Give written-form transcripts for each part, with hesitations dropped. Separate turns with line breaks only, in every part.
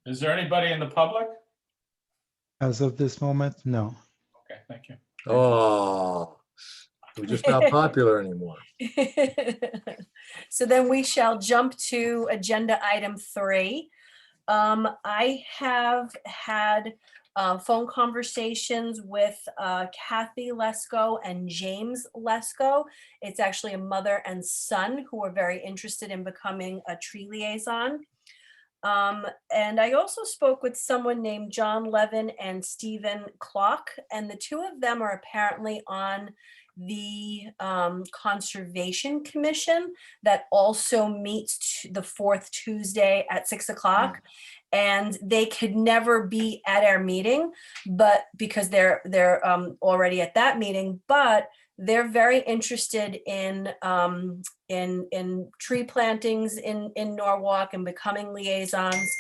Is there anybody in the public?
As of this moment, no.
Okay, thank you.
Oh, we're just not popular anymore.
So then we shall jump to agenda item 3. I have had phone conversations with Kathy Lesko and James Lesko. It's actually a mother and son who are very interested in becoming a tree liaison. And I also spoke with someone named John Levin and Stephen Clock, and the two of them are apparently on the Conservation Commission that also meets the fourth Tuesday at 6 o'clock. And they could never be at our meeting, but because they're already at that meeting, but they're very interested in tree plantings in Norwalk and becoming liaisons.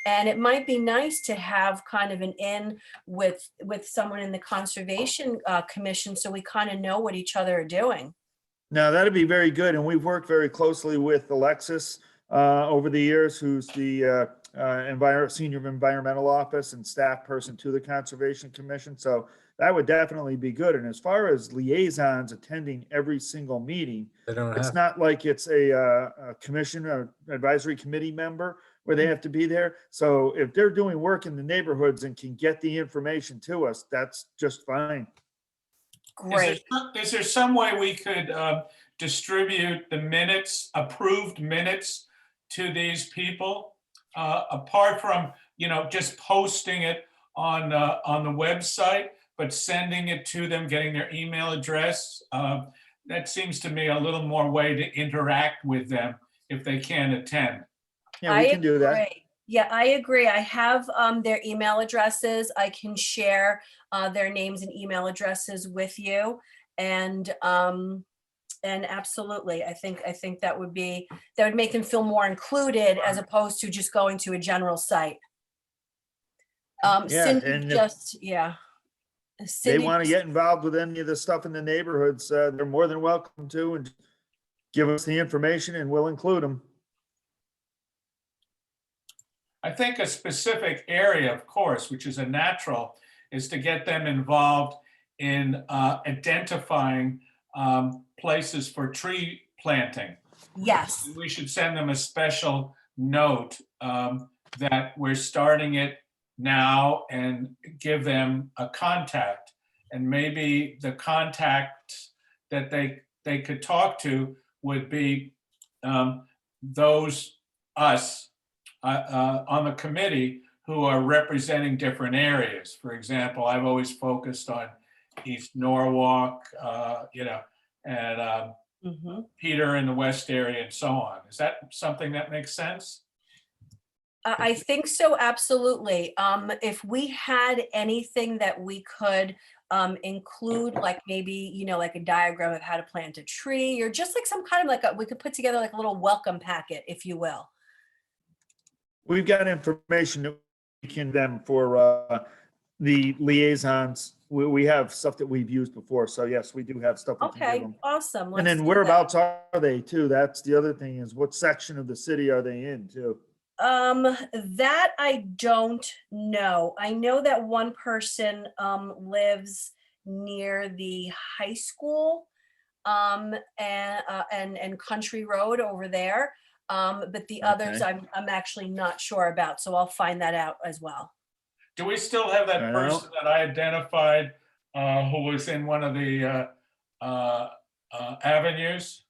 And it might be nice to have kind of an in with someone in the Conservation Commission, so we kind of know what each other are doing.
Now, that'd be very good. And we've worked very closely with Alexis over the years, who's the senior environmental office and staff person to the Conservation Commission. So that would definitely be good. And as far as liaisons attending every single meeting,
They don't
it's
have,
not like it's a commission or advisory committee member where they have to be there. So if they're doing work in the neighborhoods and can get the information to us, that's just fine.
Great.
Is there some way we could distribute the minutes, approved minutes to these people? Apart from, just posting it on the website, but sending it to them, getting their email address. That seems to me a little more way to interact with them if they can't attend.
Yeah, we can do that.
Agree. Yeah, I agree. I have their email addresses. I can share their names and email addresses with you. And absolutely, I think that would make them feel more included as opposed to just going to a general site.
They
Cindy
want to get involved with any of the stuff in the neighborhoods, they're more than welcome to, and give us the information and we'll include them.
I think a specific area, of course, which is a natural, is to get them involved in identifying places for tree planting.
Yes.
We should send them a special note that we're starting it now and give them a contact. And maybe the contact that they could talk to would be us on the committee who are representing different areas. For example, I've always focused on East Norwalk, and Peter in the West area and so on. Is that something that makes sense?
I think so, absolutely. If we had anything that we could include, like maybe, like a diagram of how to plant a tree, or just like some kind of we could put together like a little welcome packet, if you will.
We've got information that we can them for the liaisons. We have stuff that we've used before. So yes, we do have stuff we can give
Okay,
them.
awesome.
And then whereabouts are they too? That's the other thing, is what section of the city are they in too?
That I don't know. I know that one person lives near the high school and Country Road over there. But the others I'm actually not sure about, so I'll find that out as well.
Do we still have that person that I identified who was in one of the avenues?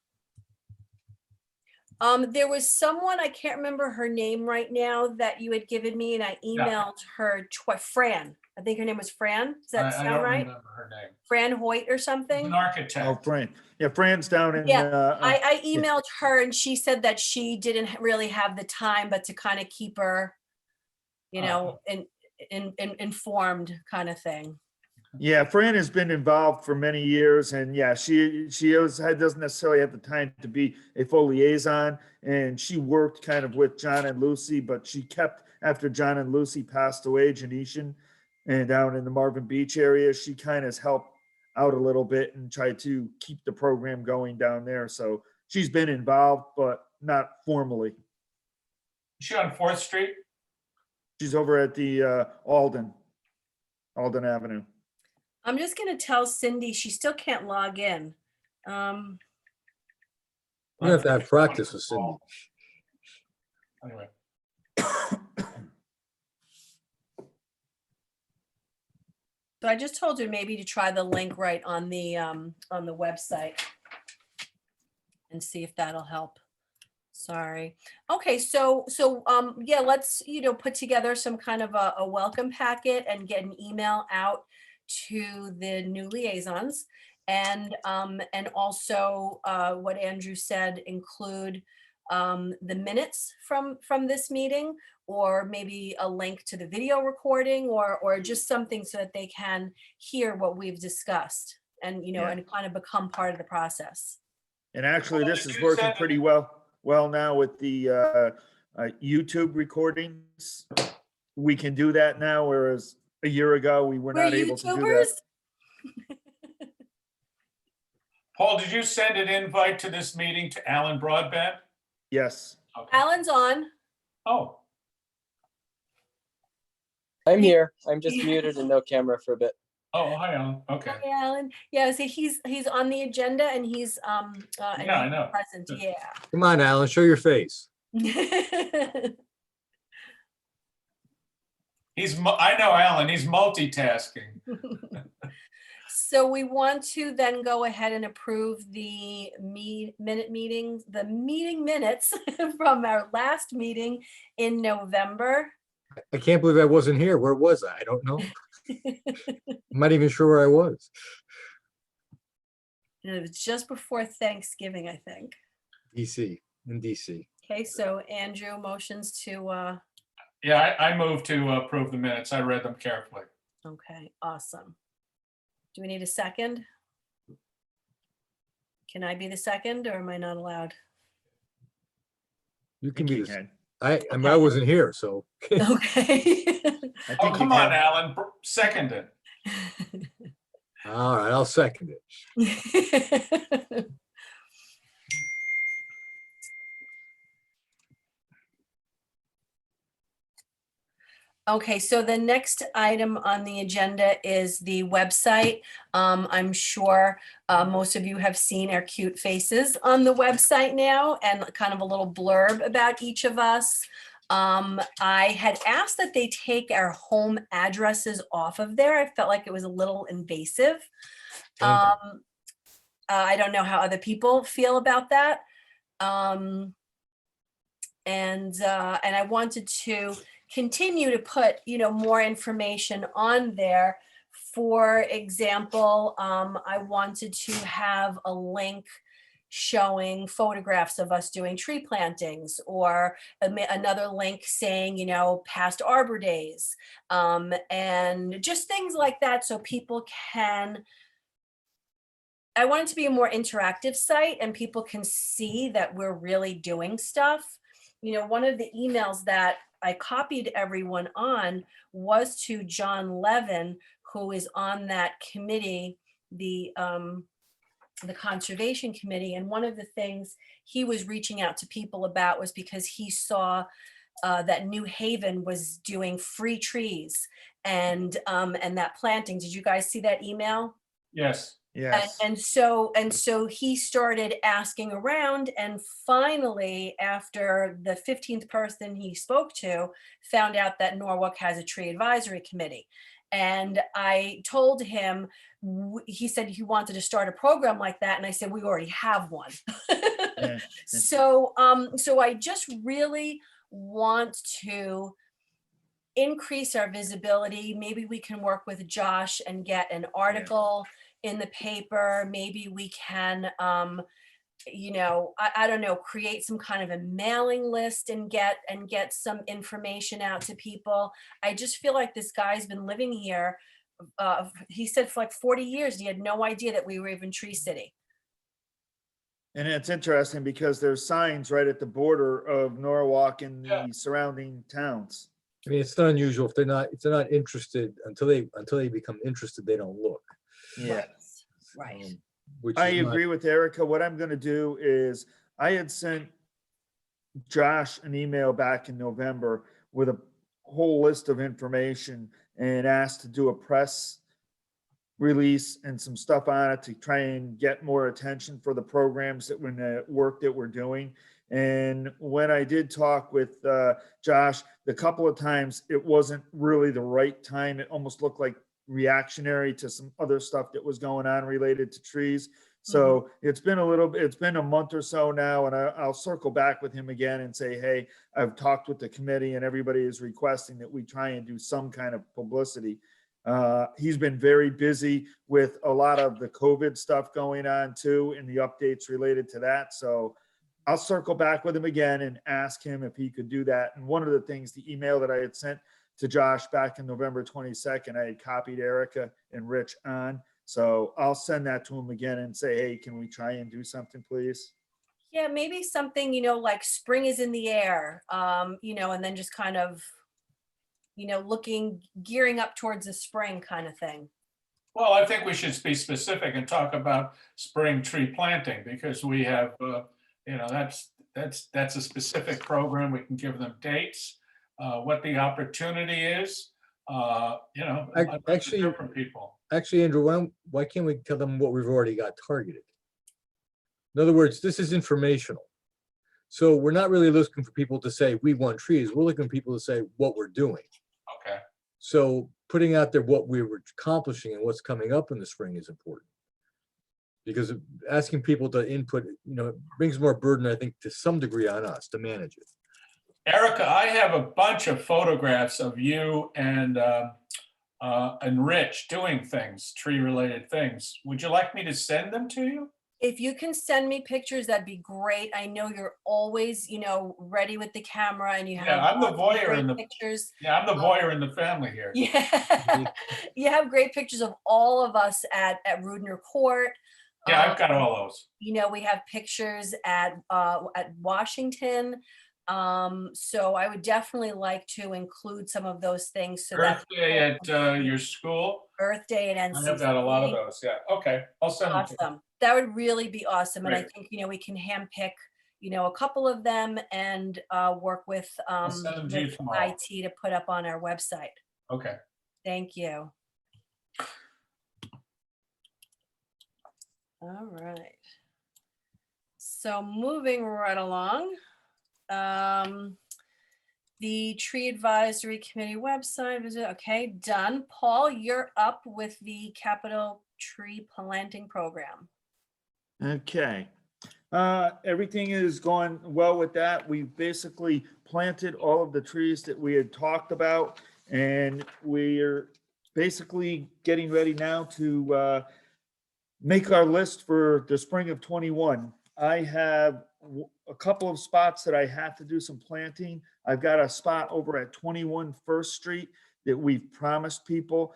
There was someone, I can't remember her name right now, that you had given me, and I emailed her, Fran. I think her name was Fran. Does that
I
sound
don't
right?
remember her name.
Fran Hoyt or
She's
something?
an architect.
Oh, Fran. Yeah, Fran's down in.
Yeah, I emailed her and she said that she didn't really have the time, but to kind of keep her, informed kind of thing.
Yeah, Fran has been involved for many years, and yeah, she doesn't necessarily have the time to be a full liaison, and she worked kind of with John and Lucy, but she kept, after John and Lucy passed away, Janetian, and down in the Marvin Beach area, she kind of helped out a little bit and tried to keep the program going down there. So she's been involved, but not formally.
Is she on 4th Street?
She's over at the Alden Avenue.
I'm just gonna tell Cindy she still can't log in.
You have to have practice with Cindy.
Anyway,
So I just told her maybe to try the link right on the website and see if that'll help. Sorry. Okay, so yeah, let's, put together some kind of a welcome packet and get an email out to the new liaisons. And also what Andrew said, include the minutes from this meeting, or maybe a link to the video recording, or just something so that they can hear what we've discussed and,
Yeah.
and kind of become part of the process.
And actually,
Well,
this
did
is
you
working
send
pretty
it?
well now with the YouTube recordings. We can do that now, whereas a year ago, we were
We're
not able to do
YouTubers.
that.
Paul, did you send an invite to this meeting to Alan Broadbent?
Yes.
Okay.
Alan's on.
Oh,
I'm here. I'm just muted and no camera for a bit.
oh, hi, Alan. Okay.
Hi, Alan. Yeah, so he's on the agenda and he's and
Yeah, I
he's
know.
present. Yeah.
Come on, Alan, show your face.
I know Alan, he's multitasking.
So we want to then go ahead and approve the meeting minutes from our last meeting in November.
I can't believe I wasn't here. Where was I? I don't know. I'm not even sure where I was.
And it was just before Thanksgiving, I think.
DC, in DC.
Okay, so Andrew motions to,
Yeah, I moved to approve the minutes. I read them carefully.
okay, awesome. Do we need a second? Can I be the second, or am I not allowed?
You
I
can
think
be
you
this.
can.
I mean, I wasn't here, so.
Okay.
I
Oh,
think you
come on,
can.
Alan, second it.
All right, I'll second it.
Okay, so the next item on the agenda is the website. I'm sure most of you have seen our cute faces on the website now, and kind of a little blurb about each of us. I had asked that they take our home addresses off of there. I felt like it was a little invasive.
Thank you.
I don't know how other people feel about that. And I wanted to continue to put, more information on there. For example, I wanted to have a link showing photographs of us doing tree plantings, or another link saying, past Arbor days, and just things like that, so people can. I want it to be a more interactive site and people can see that we're really doing stuff. One of the emails that I copied everyone on was to John Levin, who is on that committee, the Conservation Committee. And one of the things he was reaching out to people about was because he saw that New Haven was doing free trees and that planting. Did you guys see that email?
Yes.
Yes.
And so he started asking around, and finally, after the 15th person he spoke to, found out that Norwalk has a tree advisory committee. And I told him, he said he wanted to start a program like that, and I said we already have one.
Yeah.
So I just really want to increase our visibility. Maybe we can work with Josh and get an article in the paper. Maybe we can, I don't know, create some kind of a mailing list and get some information out to people. I just feel like this guy's been living here. He said for like 40 years, he had no idea that we were even Tree City.
And it's interesting because there's signs right at the border of Norwalk and the
Yeah.
surrounding towns.
I mean, it's not unusual if they're not interested until they become interested, they don't look.
Yeah.
Right.
Which
I
is not-
agree with Erica. What I'm gonna do is, I had sent Josh an email back in November with whole list of information and asked to do a press release and some stuff on it to try and get more attention for the programs that when the work that we're doing. And when I did talk with Josh, the couple of times it wasn't really the right time. It almost looked like reactionary to some other stuff that was going on related to trees. So it's been it's been a month or so now, and I'll circle back with him again and say, hey, I've talked with the committee and everybody is requesting that we try and do some kind of publicity. He's been very busy with a lot of the COVID stuff going on too, and the updates related to that. So I'll circle back with him again and ask him if he could do that. And one of the things, the email that I had sent to Josh back in November 22nd, I had copied Erica and Rich on. So I'll send that to him again and say, hey, can we try and do something, please?
Yeah, maybe something, like spring is in the air, and then just kind of, gearing up towards the spring kind of thing.
Well, I think we should be specific and talk about spring tree planting because we have, that's a specific program. We can give them dates, what the opportunity is,
Actually-
different people.
Actually, Andrew, why can't we tell them what we've already got targeted? In other words, this is informational. So we're not really looking for people to say, we want trees. We're looking for people to say what we're doing.
Okay.
So putting out there what we were accomplishing and what's coming up in the spring is important. Because asking people to input, brings more burden, I think, to some degree on us to manage it.
Erica, I have a bunch of photographs of you and Rich doing things, tree-related things. Would you like me to send them to you?
If you can send me pictures, that'd be great. I know you're always, ready with the camera and you have
I'm the
lots of
voyeur
great
in the
pictures.
Yeah, I'm the voyeur in the family here.
Yeah, you have great pictures of all of us at Rudner Court.
Yeah, I've got all those.
We have pictures at Washington. So I would definitely like to include some of those things so that
Earth Day at your school.
Earth Day and
I have got a lot of those. Yeah. Okay. I'll send them to you.
Awesome. That would really be awesome. And I
Great.
think, we can handpick, a couple of them and work with
send them to you tomorrow.
IT to put up on our website.
Okay.
Thank you. All right. So moving right along, the Tree Advisory Committee website visit. Okay, done. Paul, you're up with the Capital Tree Planting Program.
Okay. Everything is going well with that. We basically planted all of the trees that we had talked about, and we're basically getting ready now to make our list for the spring of 21. I have a couple of spots that I have to do some planting. I've got a spot over at 21 First Street that we've promised people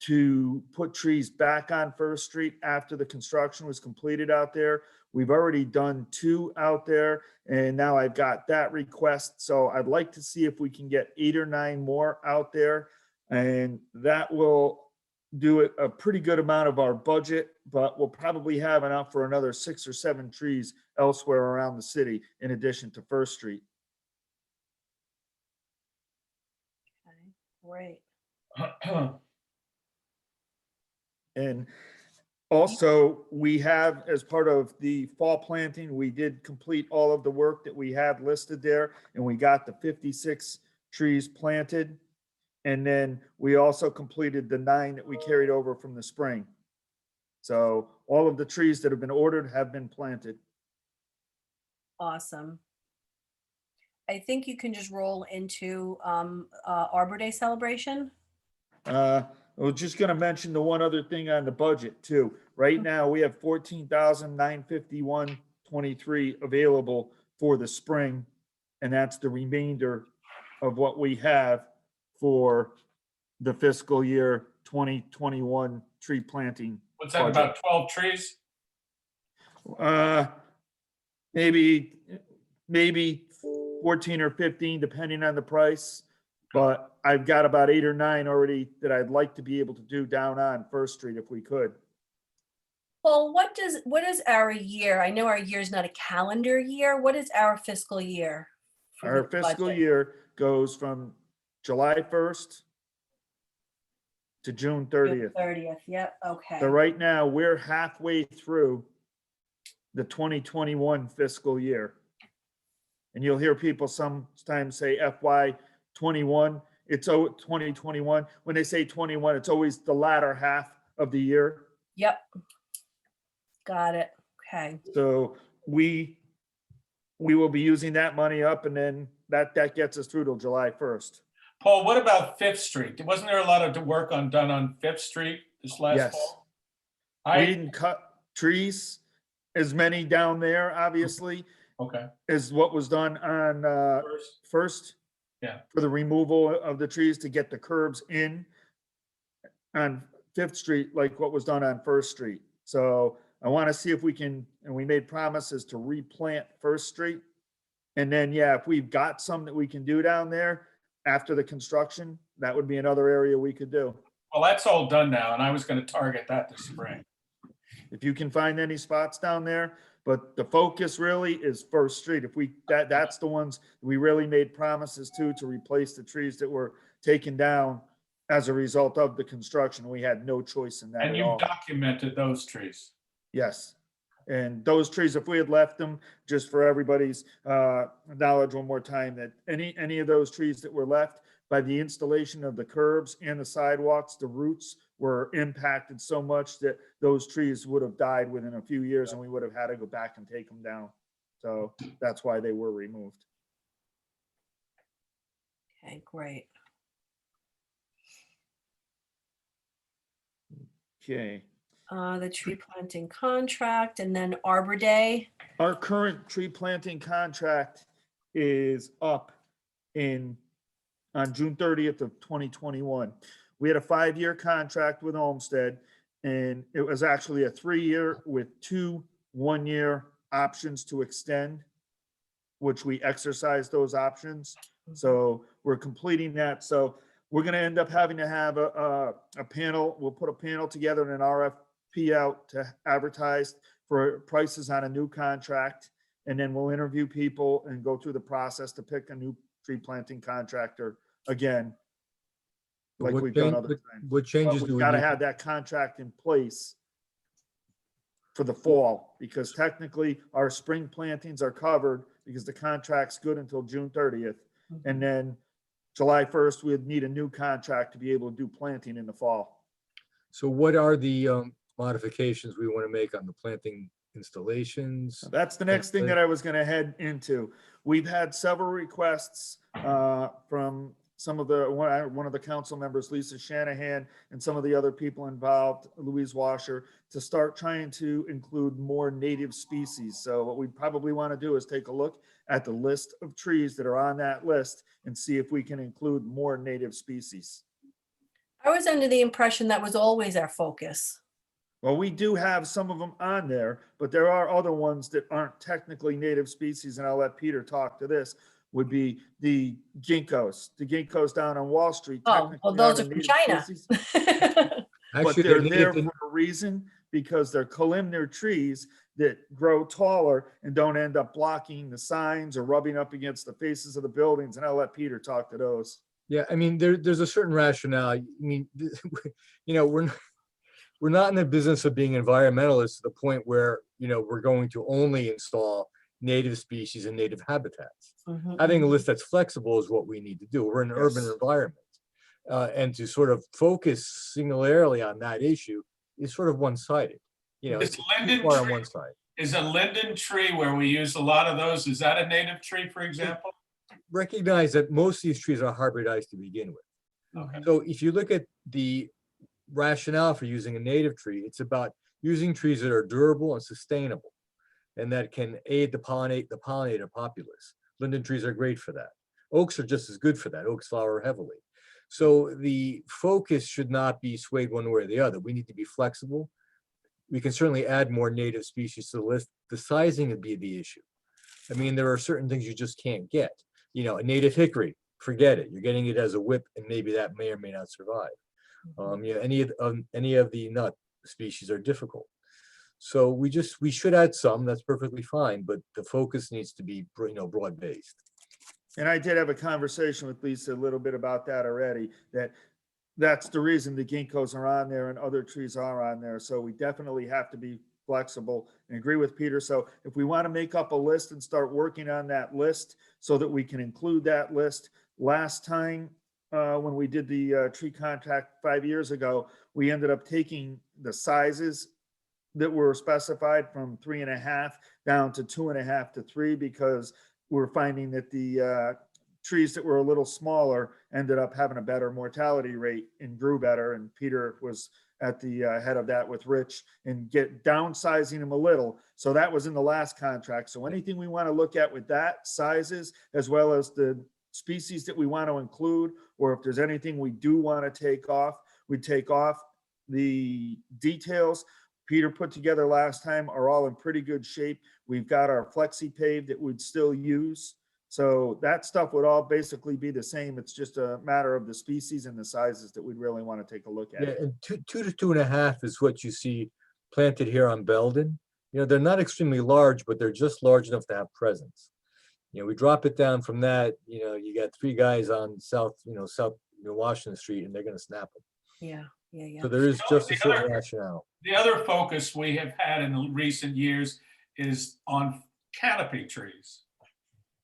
to put trees back on First Street after the construction was completed out there. We've already done 2 out there, and now I've got that request. So I'd like to see if we can get 8 or 9 more out there, and that will do it a pretty good amount of our budget, but we'll probably have enough for another 6 or 7 trees elsewhere around the city in addition to First Street.
Okay, great.
And also, we have, as part of the fall planting, we did complete all of the work that we had listed there, and we got the 56 trees planted. And then we also completed the 9 that we carried over from the spring. So all of the trees that have been ordered have been planted.
Awesome. I think you can just roll into Arbor Day celebration.
I was just gonna mention the one other thing on the budget too. Right now, we have 14,951.23 available for the spring. And that's the remainder of what we have for the fiscal year 2021 tree planting.
What's that, about 12 trees?
Maybe 14 or 15, depending on the price. But I've got about 8 or 9 already that I'd like to be able to do down on First Street if we could.
Well, what is our year? I know our year is not a calendar year. What is our fiscal year? for
Our
the
fiscal
budget?
year goes from July 1st to June 30th.
30th, yep, okay.
So right now, we're halfway through the 2021 fiscal year. And you'll hear people sometimes say FY 21, it's 2021. When they say 21, it's always the latter half of the year.
Yep. Got it, okay.
So we will be using that money up, and then that gets us through till July 1st.
Paul, what about Fifth Street? Wasn't there a lot of work done on Fifth Street this last
Yes.
fall?
We
I,
didn't cut trees, as many down there, obviously,
okay,
as what was done on
first,
First.
Yeah.
For the removal of the trees to get the curbs in on Fifth Street, like what was done on First Street. So I want to see if we can, and we made promises to replant First Street. And then, yeah, if we've got some that we can do down there after the construction, that would be another area we could do.
well, that's all done now, and I was gonna target that this spring.
If you can find any spots down there, but the focus really is First Street. If that's the ones we really made promises to replace the trees that were taken down as a result of the construction. We had no choice in that
And
at
you've
all.
documented those trees.
Yes. And those trees, if we had left them, just for everybody's knowledge one more time, that any of those trees that were left by the installation of the curbs and the sidewalks, the roots were impacted so much that those trees would have died within a few years and we would have had to go back and take them down. So that's why they were removed.
Okay, great.
Okay.
The tree planting contract and then Arbor Day.
Our current tree planting contract is up on June 30th of 2021. We had a 5-year contract with Olmsted, and it was actually a 3-year with 2 1-year options to extend, which we exercised those options. So we're completing that. So we're gonna end up having to have a panel. We'll put a panel together and an RFP out to advertise for prices on a new contract. And then we'll interview people and go through the process to pick a new tree planting contractor again, like we've done other times.
What changes
But
do
we've
we
got to
need?
have that contract in place for the fall, because technically our spring plantings are covered because the contract's good until June 30th. And then July 1st, we'd need a new contract to be able to do planting in the fall.
So what are the modifications we want to make on the planting installations?
That's the next thing that I was going to head into. We've had several requests from some of the, one of the council members, Lisa Shanahan, and some of the other people involved, Louise Washer, to start trying to include more native species. So what we probably want to do is take a look at the list of trees that are on that list and see if we can include more native species.
I was under the impression that was always our focus.
Well, we do have some of them on there, but there are other ones that aren't technically native species, and I'll let Peter talk to this, would be the ginkgos down on Wall Street.
Oh, well,
technically
those
aren't
are
a
from
native
China.
species, But
Actually,
they're
native
there
to-
for a reason, because they're columnar trees that grow taller and don't end up blocking the signs or rubbing up against the faces of the buildings, and I'll let Peter talk to those.
Yeah, I mean, there's a certain rationale. I mean, we're not in the business of being environmentalists to the point where, we're going to only install native species and native habitats.
Mhm.
Having a list that's flexible is what we need to do. We're in an urban
Yes.
environment. And to sort of focus singularly on that issue is sort of one-sided.
Is
It's
linden
too far on
tree-
one side.
Is a linden tree where we use a lot of those, is that a native tree, for example?
Recognize that most of these trees are hybridized to begin with.
Okay.
So if you look at the rationale for using a native tree, it's about using trees that are durable and sustainable and that can aid the pollinator populace. Linden trees are great for that. Oaks are just as good for that. Oaks flower heavily. So the focus should not be swayed one way or the other. We need to be flexible. We can certainly add more native species to the list. The sizing would be the issue. I mean, there are certain things you just can't get. A native hickory, forget it. You're getting it as a whip, and maybe that may or may not survive. Any of the nut species are difficult. So we should add some. That's perfectly fine, but the focus needs to be broad based.
And I did have a conversation with Lisa a little bit about that already, that's the reason the ginkgos are on there and other trees are on there. So we definitely have to be flexible and agree with Peter. So if we want to make up a list and start working on that list so that we can include that list. Last time, when we did the tree contract 5 years ago, we ended up taking the sizes that were specified from 3.5 down to 2.5 to 3, because we're finding that the trees that were a little smaller ended up having a better mortality rate and grew better. And Peter was at the head of that with Rich and downsizing them a little. So that was in the last contract. So anything we want to look at with that sizes, as well as the species that we want to include, or if there's anything we do want to take off, we take off. The details Peter put together last time are all in pretty good shape. We've got our flexi pave that we'd still use. So that stuff would all basically be the same. It's just a matter of the species and the sizes that we'd really want to take a look at.
Yeah, and 2 to 2.5 is what you see planted here on Belden. You know, they're not extremely large, but they're just large enough to have presence. You know, we drop it down from that, you know, you got 3 guys on South Washington Street, and they're gonna snap them.
Yeah.
So there is just a
The
certain
other-
rationale.
The other focus we have had in recent years is on canopy trees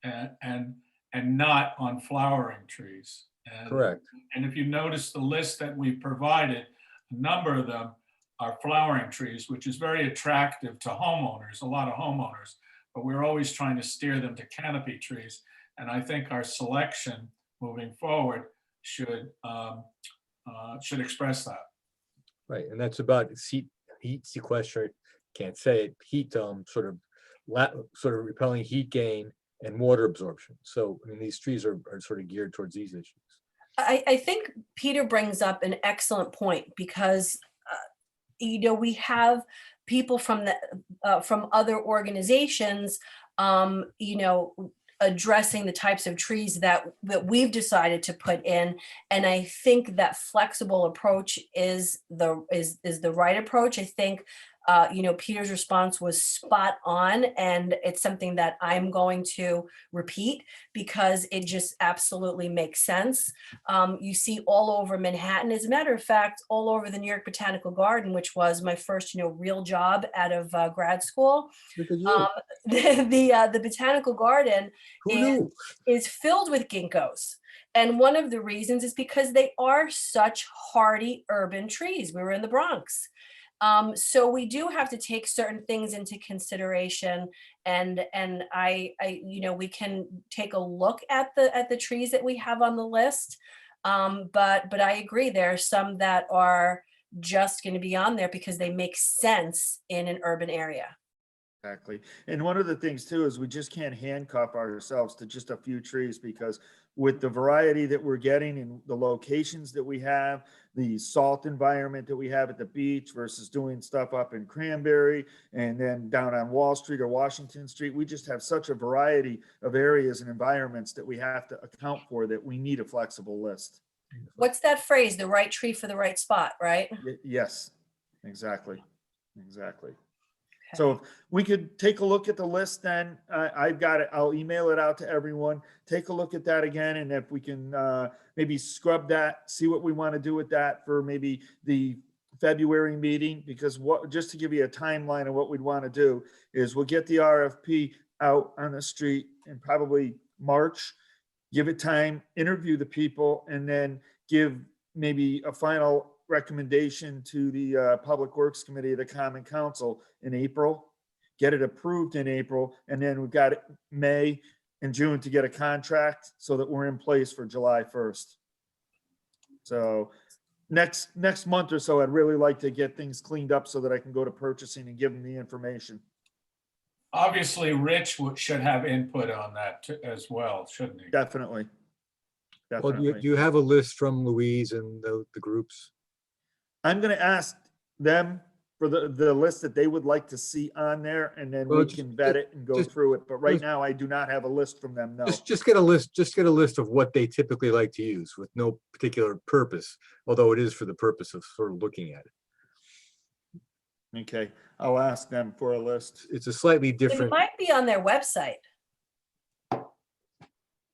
and not on flowering trees. And-
Correct.
And if you notice the list that we provided, a number of them are flowering trees, which is very attractive to homeowners, a lot of homeowners, but we're always trying to steer them to canopy trees. And I think our selection moving forward should express that.
Right, and that's about heat sequester, can't say it, heat sort of repelling heat gain and water absorption. So, I mean, these trees are sort of geared towards these issues.
I think Peter brings up an excellent point, because we have people from other organizations addressing the types of trees that we've decided to put in. And I think that flexible approach is the right approach. I think Peter's response was spot on, and it's something that I'm going to repeat because it just absolutely makes sense. You see all over Manhattan, as a matter of fact, all over the New York Botanical Garden, which was my first real job out of grad school.
Look at you.
The Botanical Garden
Who knew?
is filled with ginkgos. And one of the reasons is because they are such hardy urban trees. We were in the Bronx. So we do have to take certain things into consideration, and we can take a look at the trees that we have on the list. But I agree, there are some that are just going to be on there because they make sense in an urban area.
Exactly. And one of the things too is we just can't handcuff ourselves to just a few trees, because with the variety that we're getting and the locations that we have, the salt environment that we have at the beach versus doing stuff up in Cranberry and then down on Wall Street or Washington Street, we just have such a variety of areas and environments that we have to account for, that we need a flexible list.
What's that phrase? The right tree for the right spot, right?
Yes, exactly. Exactly.
Okay.
So if we could take a look at the list, then I've got it. I'll email it out to everyone. Take a look at that again. And if we can maybe scrub that, see what we want to do with that for maybe the February meeting, because just to give you a timeline of what we'd want to do is we'll get the RFP out on the street in probably March, give it time, interview the people, and then give maybe a final recommendation to the Public Works Committee of the Common Council in April, get it approved in April, and then we've got May and June to get a contract so that we're in place for July 1st. So next month or so, I'd really like to get things cleaned up so that I can go to purchasing and give them the information.
Obviously, Rich should have input on that as well, shouldn't he?
Definitely.
Well, do
Definitely.
you have a list from Louise and the groups?
I'm going to ask them for the list that they would like to see on there, and then
Well,
we can vet it and go
just-
through it. But right
just-
now, I do not have a list from them, no.
Just get a list of what they typically like to use with no particular purpose, although it is for the purpose of sort of looking at it.
Okay, I'll ask them for a list.
It's a slightly
It
different,
might be on their website.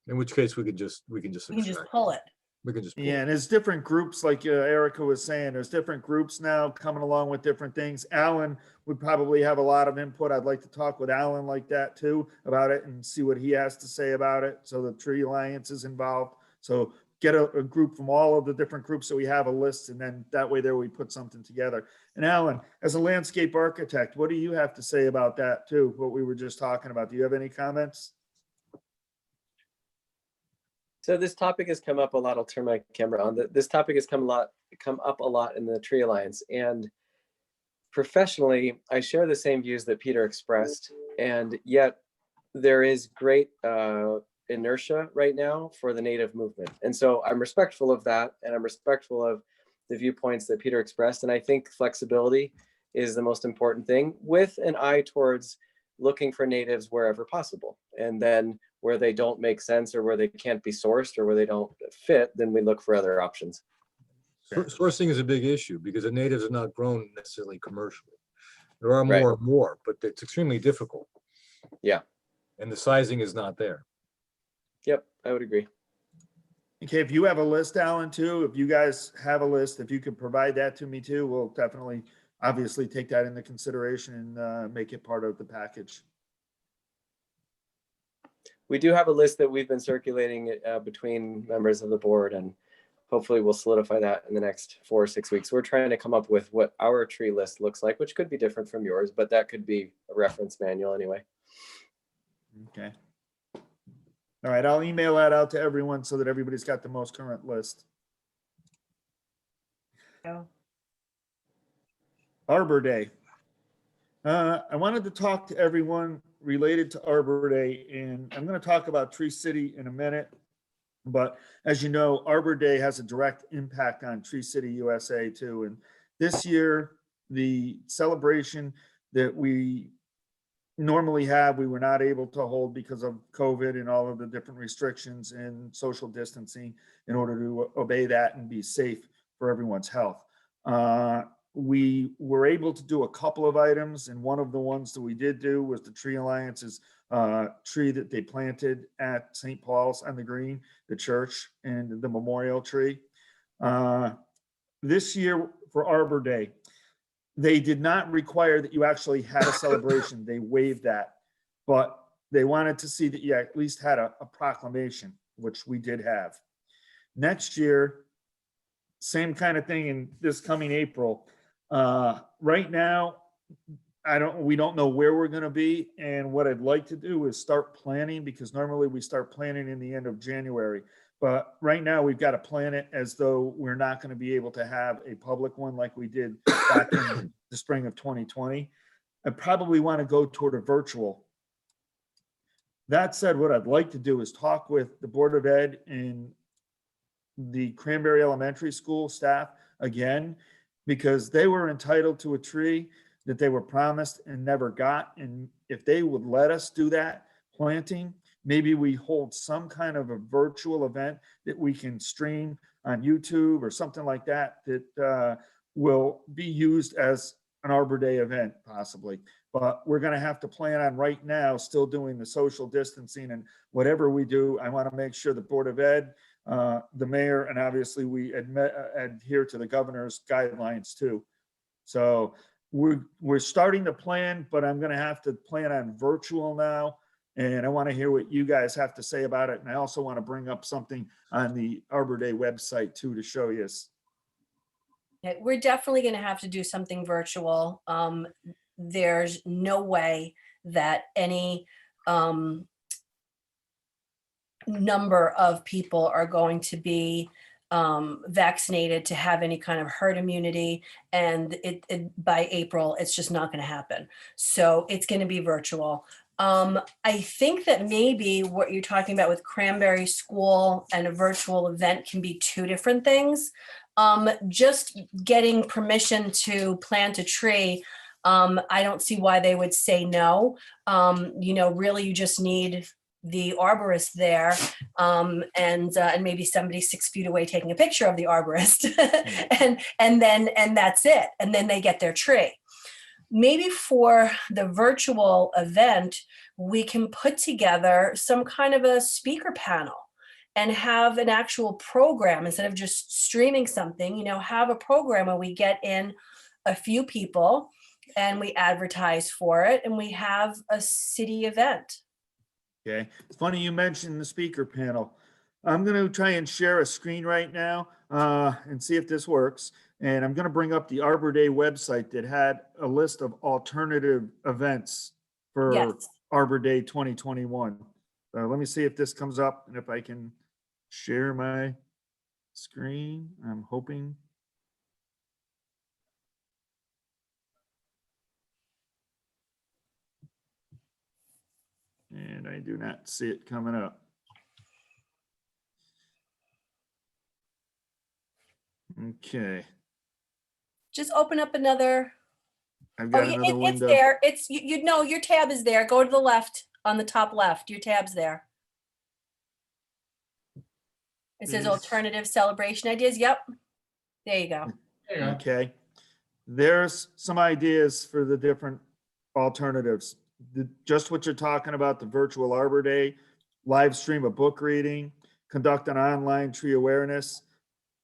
In which case we can just
We can just
subtract.
pull it.
We can just pull
Yeah,
it.
and there's different groups, like Erica was saying, there's different groups now coming along with different things. Alan would probably have a lot of input. I'd like to talk with Alan like that too about it and see what he has to say about it. So the Tree Alliance is involved. So get a group from all of the different groups so we have a list, and then that way there we put something together. And Alan, as a landscape architect, what do you have to say about that too? What we were just talking about? Do you have any comments?
So this topic has come up a lot. I'll turn my camera on. This topic has come up a lot in the Tree Alliance. And professionally, I share the same views that Peter expressed. And yet there is great inertia right now for the native movement. And so I'm respectful of that. And I'm respectful of the viewpoints that Peter expressed. And I think flexibility is the most important thing, with an eye towards looking for natives wherever possible. And then where they don't make sense, or where they can't be sourced, or where they don't fit, then we look for other options.
Sourcing is a big issue because the natives are not grown necessarily commercially. There are
Right.
more and more, but it's extremely difficult.
Yeah.
And the sizing is not there.
Yep, I would agree.
Okay, if you have a list, Alan, too, if you guys have a list, if you could provide that to me too, we'll definitely, obviously take that into consideration and make it part of the package.
We do have a list that we've been circulating between members of the board, and hopefully we'll solidify that in the next 4 or 6 weeks. We're trying to come up with what our tree list looks like, which could be different from yours, but that could be a reference manual anyway.
Okay. All right, I'll email that out to everyone so that everybody's got the most current list.
So,
Arbor Day. I wanted to talk to everyone related to Arbor Day, and I'm going to talk about Tree City in a minute. But as you know, Arbor Day has a direct impact on Tree City USA too. And this year, the celebration that we normally have, we were not able to hold because of COVID and all of the different restrictions and social distancing in order to obey that and be safe for everyone's health. We were able to do a couple of items, and one of the ones that we did do was the Tree Alliance's tree that they planted at St. Paul's on the Green, the church, and the memorial tree. This year for Arbor Day, they did not require that you actually had a celebration. They waived that, but they wanted to see that you at least had a proclamation, which we did have. Next year, same kind of thing in this coming April. Right now, we don't know where we're going to be. And what I'd like to do is start planning, because normally we start planning in the end of January. But right now we've got to plan it as though we're not going to be able to have a public one like we did back in the spring of 2020. I probably want to go toward a virtual. That said, what I'd like to do is talk with the Board of Ed and the Cranberry Elementary School staff again, because they were entitled to a tree that they were promised and never got. And if they would let us do that planting, maybe we hold some kind of a virtual event that we can stream on YouTube or something like that, that will be used as an Arbor Day event possibly. But we're going to have to plan on right now still doing the social distancing, and whatever we do, I want to make sure the Board of Ed, the mayor, and obviously we adhere to the governor's guidelines too. So we're starting to plan, but I'm going to have to plan on virtual now. And I want to hear what you guys have to say about it. And I also want to bring up something on the Arbor Day website too, to show you.
yeah, we're definitely going to have to do something virtual. There's no way that any number of people are going to be vaccinated to have any kind of herd immunity, and by April it's just not going to happen. So it's going to be virtual. I think that maybe what you're talking about with Cranberry School and a virtual event can be two different things. Just getting permission to plant a tree, I don't see why they would say no. Really you just need the arborist there, and maybe somebody 6 feet away taking a picture of the arborist, and that's it. And then they get their tree. maybe for the virtual event, we can put together some kind of a speaker panel and have an actual program instead of just streaming something, have a program where we get in a few people and we advertise for it and we have a city event.
Okay, it's funny you mentioned the speaker panel. I'm gonna try and share a screen right now and see if this works. And I'm gonna bring up the Arbor Day website that had a list of alternative events for
Yes.
Arbor Day 2021. Let me see if this comes up and if I can share my screen. I'm hoping. And I do not see it coming up. Okay,
Just open up another.
I've
Oh,
got
yeah,
another
it's
window.
there. It's, you know, your tab is there. Go to the left on the top left. Your tab's there. It says
These-
alternative celebration ideas. Yep. There you go.
There you go.
Okay, there's some ideas for the different alternatives. Just what you're talking about, the virtual Arbor Day, live stream a book reading, conduct an online tree awareness,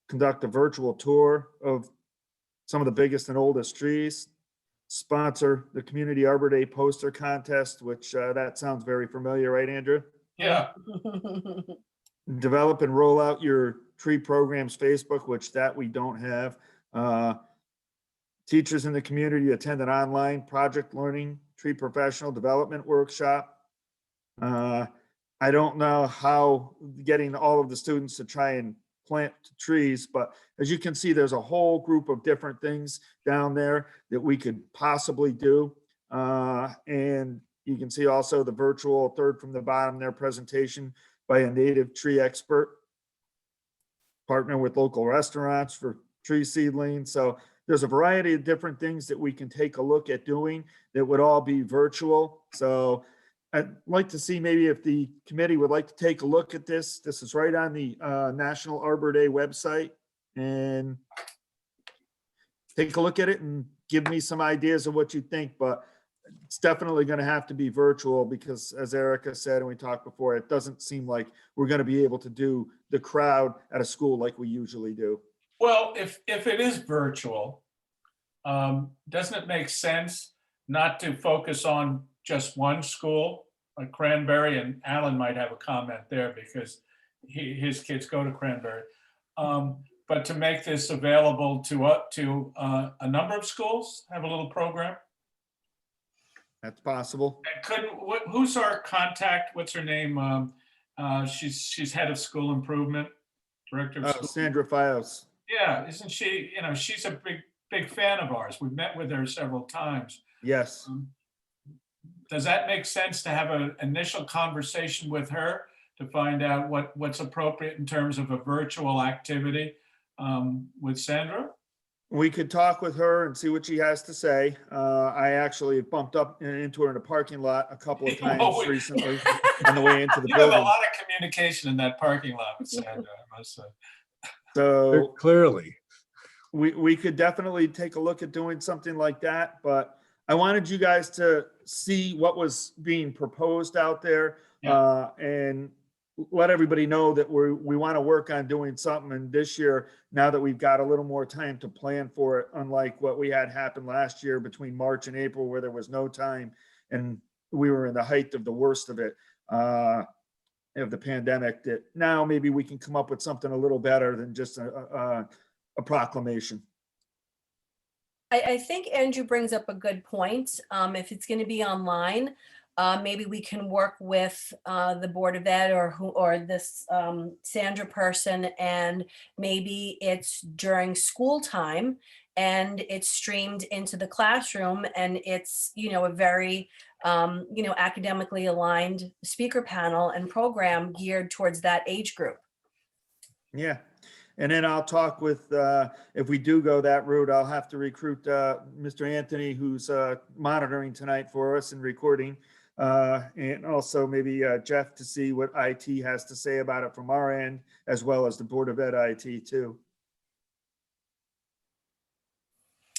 conduct a virtual tour of some of the biggest and oldest trees, sponsor the Community Arbor Day poster contest, which that sounds very familiar, right, Andrew?
Yeah,
Develop and roll out your tree programs Facebook, which that we don't have. Teachers in the community attend an online project learning tree professional development workshop. I don't know how getting all of the students to try and plant trees, but as you can see, there's a whole group of different things down there that we could possibly do. And you can see also the virtual third from the bottom there presentation by a native tree expert. Partner with local restaurants for tree seedlings. So there's a variety of different things that we can take a look at doing that would all be virtual. So I'd like to see maybe if the committee would like to take a look at this. This is right on the National Arbor Day website, and take a look at it and give me some ideas of what you think. But it's definitely going to have to be virtual because, as Erica said, and we talked before, it doesn't seem like we're going to be able to do the crowd at a school like we usually do.
well, if it is virtual, doesn't it make sense not to focus on just one school, like Cranberry? And Alan might have a comment there because his kids go to Cranberry. But to make this available to a number of schools, have a little program?
That's possible.
And who's our contact? What's her name? She's head of school improvement, director of school.
Sandra Fios.
Yeah, isn't she, she's a big fan of ours. We've met with her several times.
Yes.
Does that make sense to have an initial conversation with her to find out what's appropriate in terms of a virtual activity with Sandra?
We could talk with her and see what she has to say. I actually bumped up into her in a parking lot a couple of times
Well,
recently on the way into the
You have a
building.
lot of communication in that parking lot with Sandra, I must say.
So
Clearly.
we could definitely take a look at doing something like that, but I wanted you guys to see what was being proposed out there. And let everybody know that we want to work on doing something. And this year, now that we've got a little more time to plan for it, unlike what we had happen last year between March and April, where there was no time and we were in the height of the worst of it, of the pandemic, that now maybe we can come up with something a little better than just a proclamation.
I think Andrew brings up a good point. If it's going to be online, maybe we can work with the Board of Ed or this Sandra person, and maybe it's during school time and it's streamed into the classroom, and it's, a very, academically aligned speaker panel and program geared towards that age group.
Yeah. And then I'll talk with, if we do go that route, I'll have to recruit Mr. Anthony, who's monitoring tonight for us and recording. And also maybe Jeff, to see what IT has to say about it from our end, as well as the Board of Ed IT too.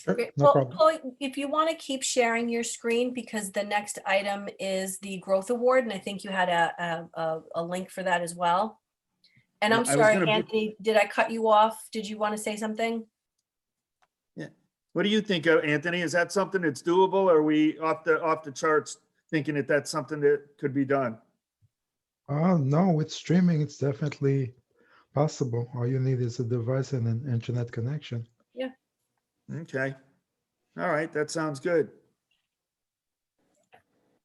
Sure,
Great.
no
Well,
problem.
Chloe, if you want to keep sharing your screen, because the next item is the growth award, and I think you had a link for that as well. And
Yeah,
I'm
I was
sorry,
gonna be-
Anthony, did I cut you off? Did you want to say something?
What do you think, Anthony? Is that something that's doable? Or are we off the charts thinking that that's something that could be done?
No, with streaming, it's definitely possible. All you need is a device and an internet connection.
Okay. All right, that sounds good.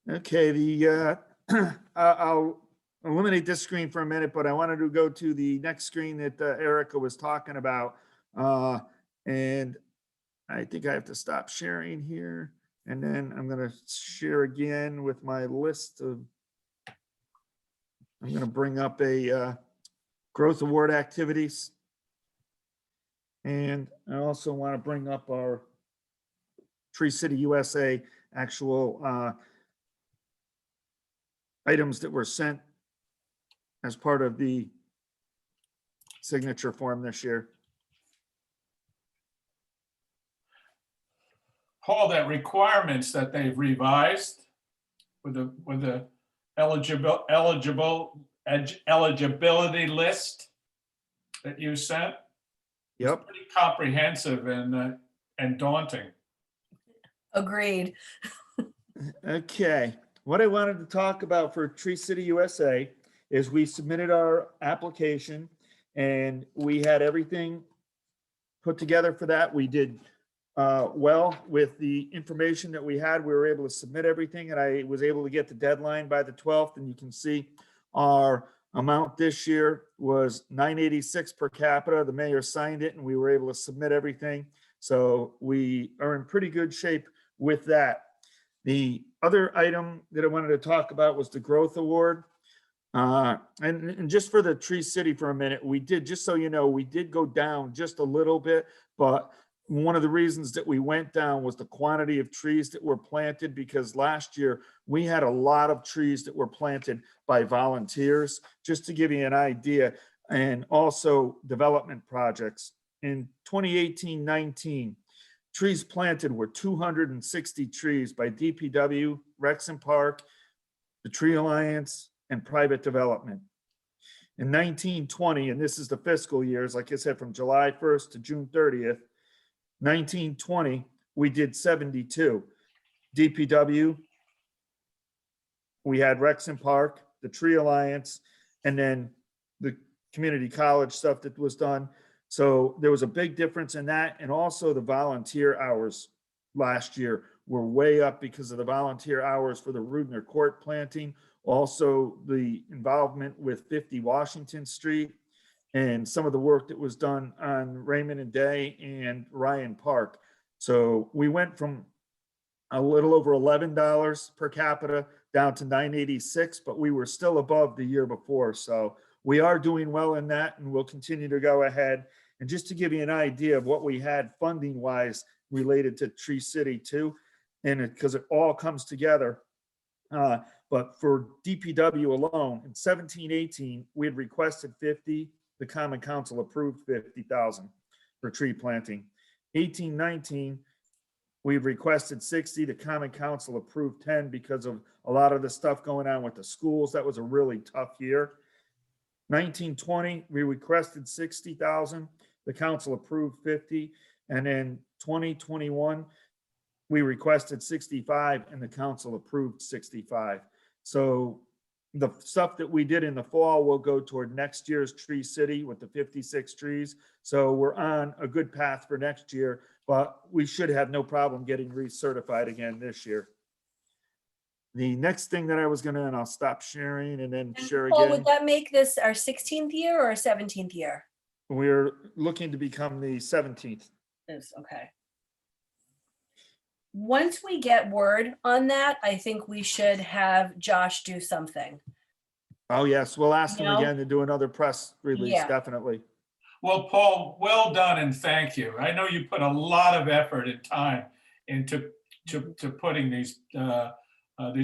Okay, I'll eliminate this screen for a minute, but I wanted to go to the next screen that Erica was talking about. And I think I have to stop sharing here. And then I'm gonna share again with my list of, I'm gonna bring up a growth award activities. And I also want to bring up our Tree City USA actual items that were sent as part of the signature form this year.
Paul, that requirements that they've revised with the eligibility list that you sent.
Yep.
Pretty comprehensive and daunting.
Agreed.
Okay. What I wanted to talk about for Tree City USA is we submitted our application and we had everything put together for that. We did well with the information that we had. We were able to submit everything and I was able to get the deadline by the 12th. And you can see our amount this year was $986 per capita. The mayor signed it and we were able to submit everything. So we are in pretty good shape with that. The other item that I wanted to talk about was the growth award. And just for the Tree City for a minute, we did, just so you know, we did go down just a little bit, but one of the reasons that we went down was the quantity of trees that were planted, because last year we had a lot of trees that were planted by volunteers, just to give you an idea, and also development projects. In 2018-19, trees planted were 260 trees by DPW, Rexon Park, the Tree Alliance, and private development. In 1920, and this is the fiscal years, like I said, from July 1st to June 30th, 1920, we did 72. DPW, we had Rexon Park, the Tree Alliance, and then the community college stuff that was done. So there was a big difference in that. And also the volunteer hours last year were way up because of the volunteer hours for the Rudner Court planting. Also the involvement with 50 Washington Street and some of the work that was done on Raymond and Day and Ryan Park. So we went from a little over $11 per capita down to $986, but we were still above the year before. So we are doing well in that and we'll continue to go ahead. And just to give you an idea of what we had funding wise related to Tree City too, and because it all comes together. But for DPW alone in 17-18, we had requested 50, the Common Council approved 50,000 for tree planting. 18-19, we've requested 60, the Common Council approved 10 because of a lot of the stuff going on with the schools. That was a really tough year. 19-20, we requested 60,000, the council approved 50, and then 20-21, we requested 65 and the council approved 65. So the stuff that we did in the fall will go toward next year's Tree City with the 56 trees. So we're on a good path for next year, but we should have no problem getting recertified again this year. The next thing that I was gonna, and I'll stop sharing and then share
Paul,
again.
would that make this our 16th year or our 17th year?
We're looking to become the 17th.
Is okay. Once we get word on that, I think we should have Josh do something.
Oh, yes, we'll ask
You
them
know?
again to do another press release,
Yeah.
definitely.
Well, Paul, well done and thank you. I know you put a lot of effort and time into to putting these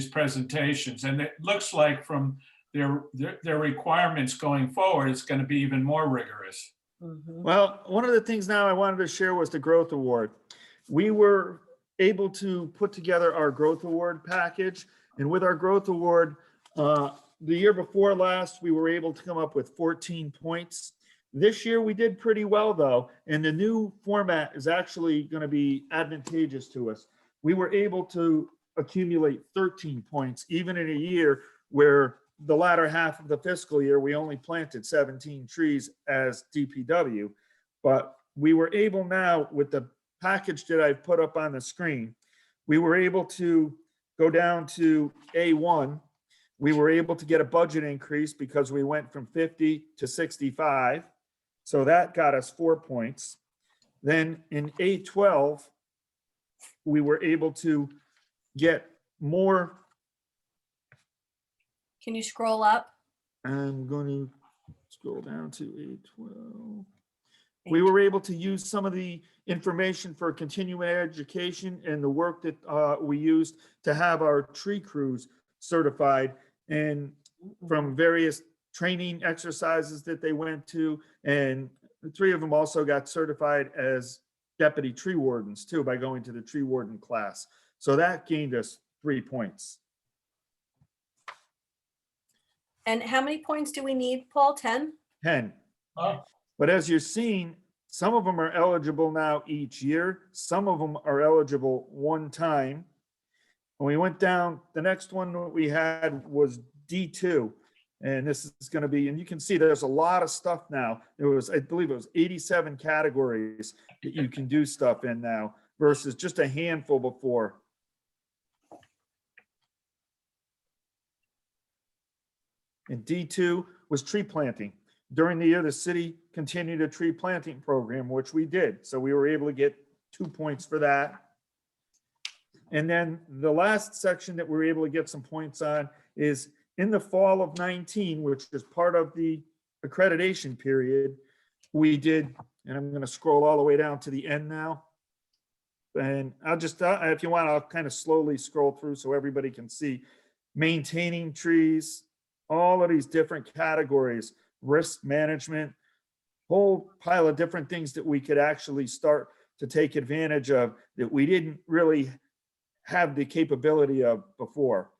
presentations, and it looks like from their requirements going forward, it's going to be even more rigorous.
Mhm.
Well, one of the things now I wanted to share was the growth award. we were able to put together our growth award package. And with our growth award, the year before last, we were able to come up with 14 points. This year, we did pretty well, though, and the new format is actually going to be advantageous to us. We were able to accumulate 13 points, even in a year where the latter half of the fiscal year, we only planted 17 trees as DPW. But we were able now, with the package that I've put up on the screen, we were able to go down to A1. We were able to get a budget increase because we went from 50 to 65. So that got us 4 points. Then in A12, we were able to get more.
Can you scroll up?
I'm going to scroll down to A12. We were able to use some of the information for continuing education and the work that we used to have our tree crews certified, and from various training exercises that they went to. And the 3 of them also got certified as deputy tree wardens too by going to the tree warden class. So that gained us 3 points.
And how many points do we need, Paul? 10?
10.
Oh,
But as you're seeing, some of them are eligible now each year. Some of them are eligible one time. When we went down, the next one that we had was D2. And this is going to be, and you can see there's a lot of stuff now. There was, I believe it was 87 categories that you can do stuff in now versus just a handful before. And D2 was tree planting. During the year, the city continued a tree planting program, which we did. So we were able to get 2 points for that. And then the last section that we were able to get some points on is in the fall of 19, which is part of the accreditation period, we did, and I'm going to scroll all the way down to the end now. And I'll just, if you want, I'll kind of slowly scroll through so everybody can see. Maintaining trees, all of these different categories, risk management, whole pile of different things that we could actually start to take advantage of that we didn't really have the capability of before.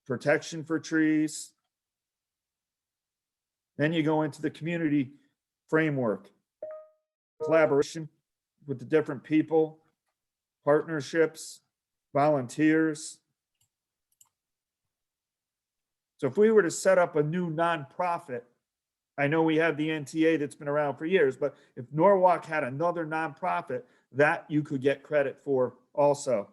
Protection for trees. Then you go into the community framework, collaboration with the different people, partnerships, volunteers. So if we were to set up a new nonprofit, I know we have the NTA that's been around for years, but if Norwalk had another nonprofit, that you could get credit for also.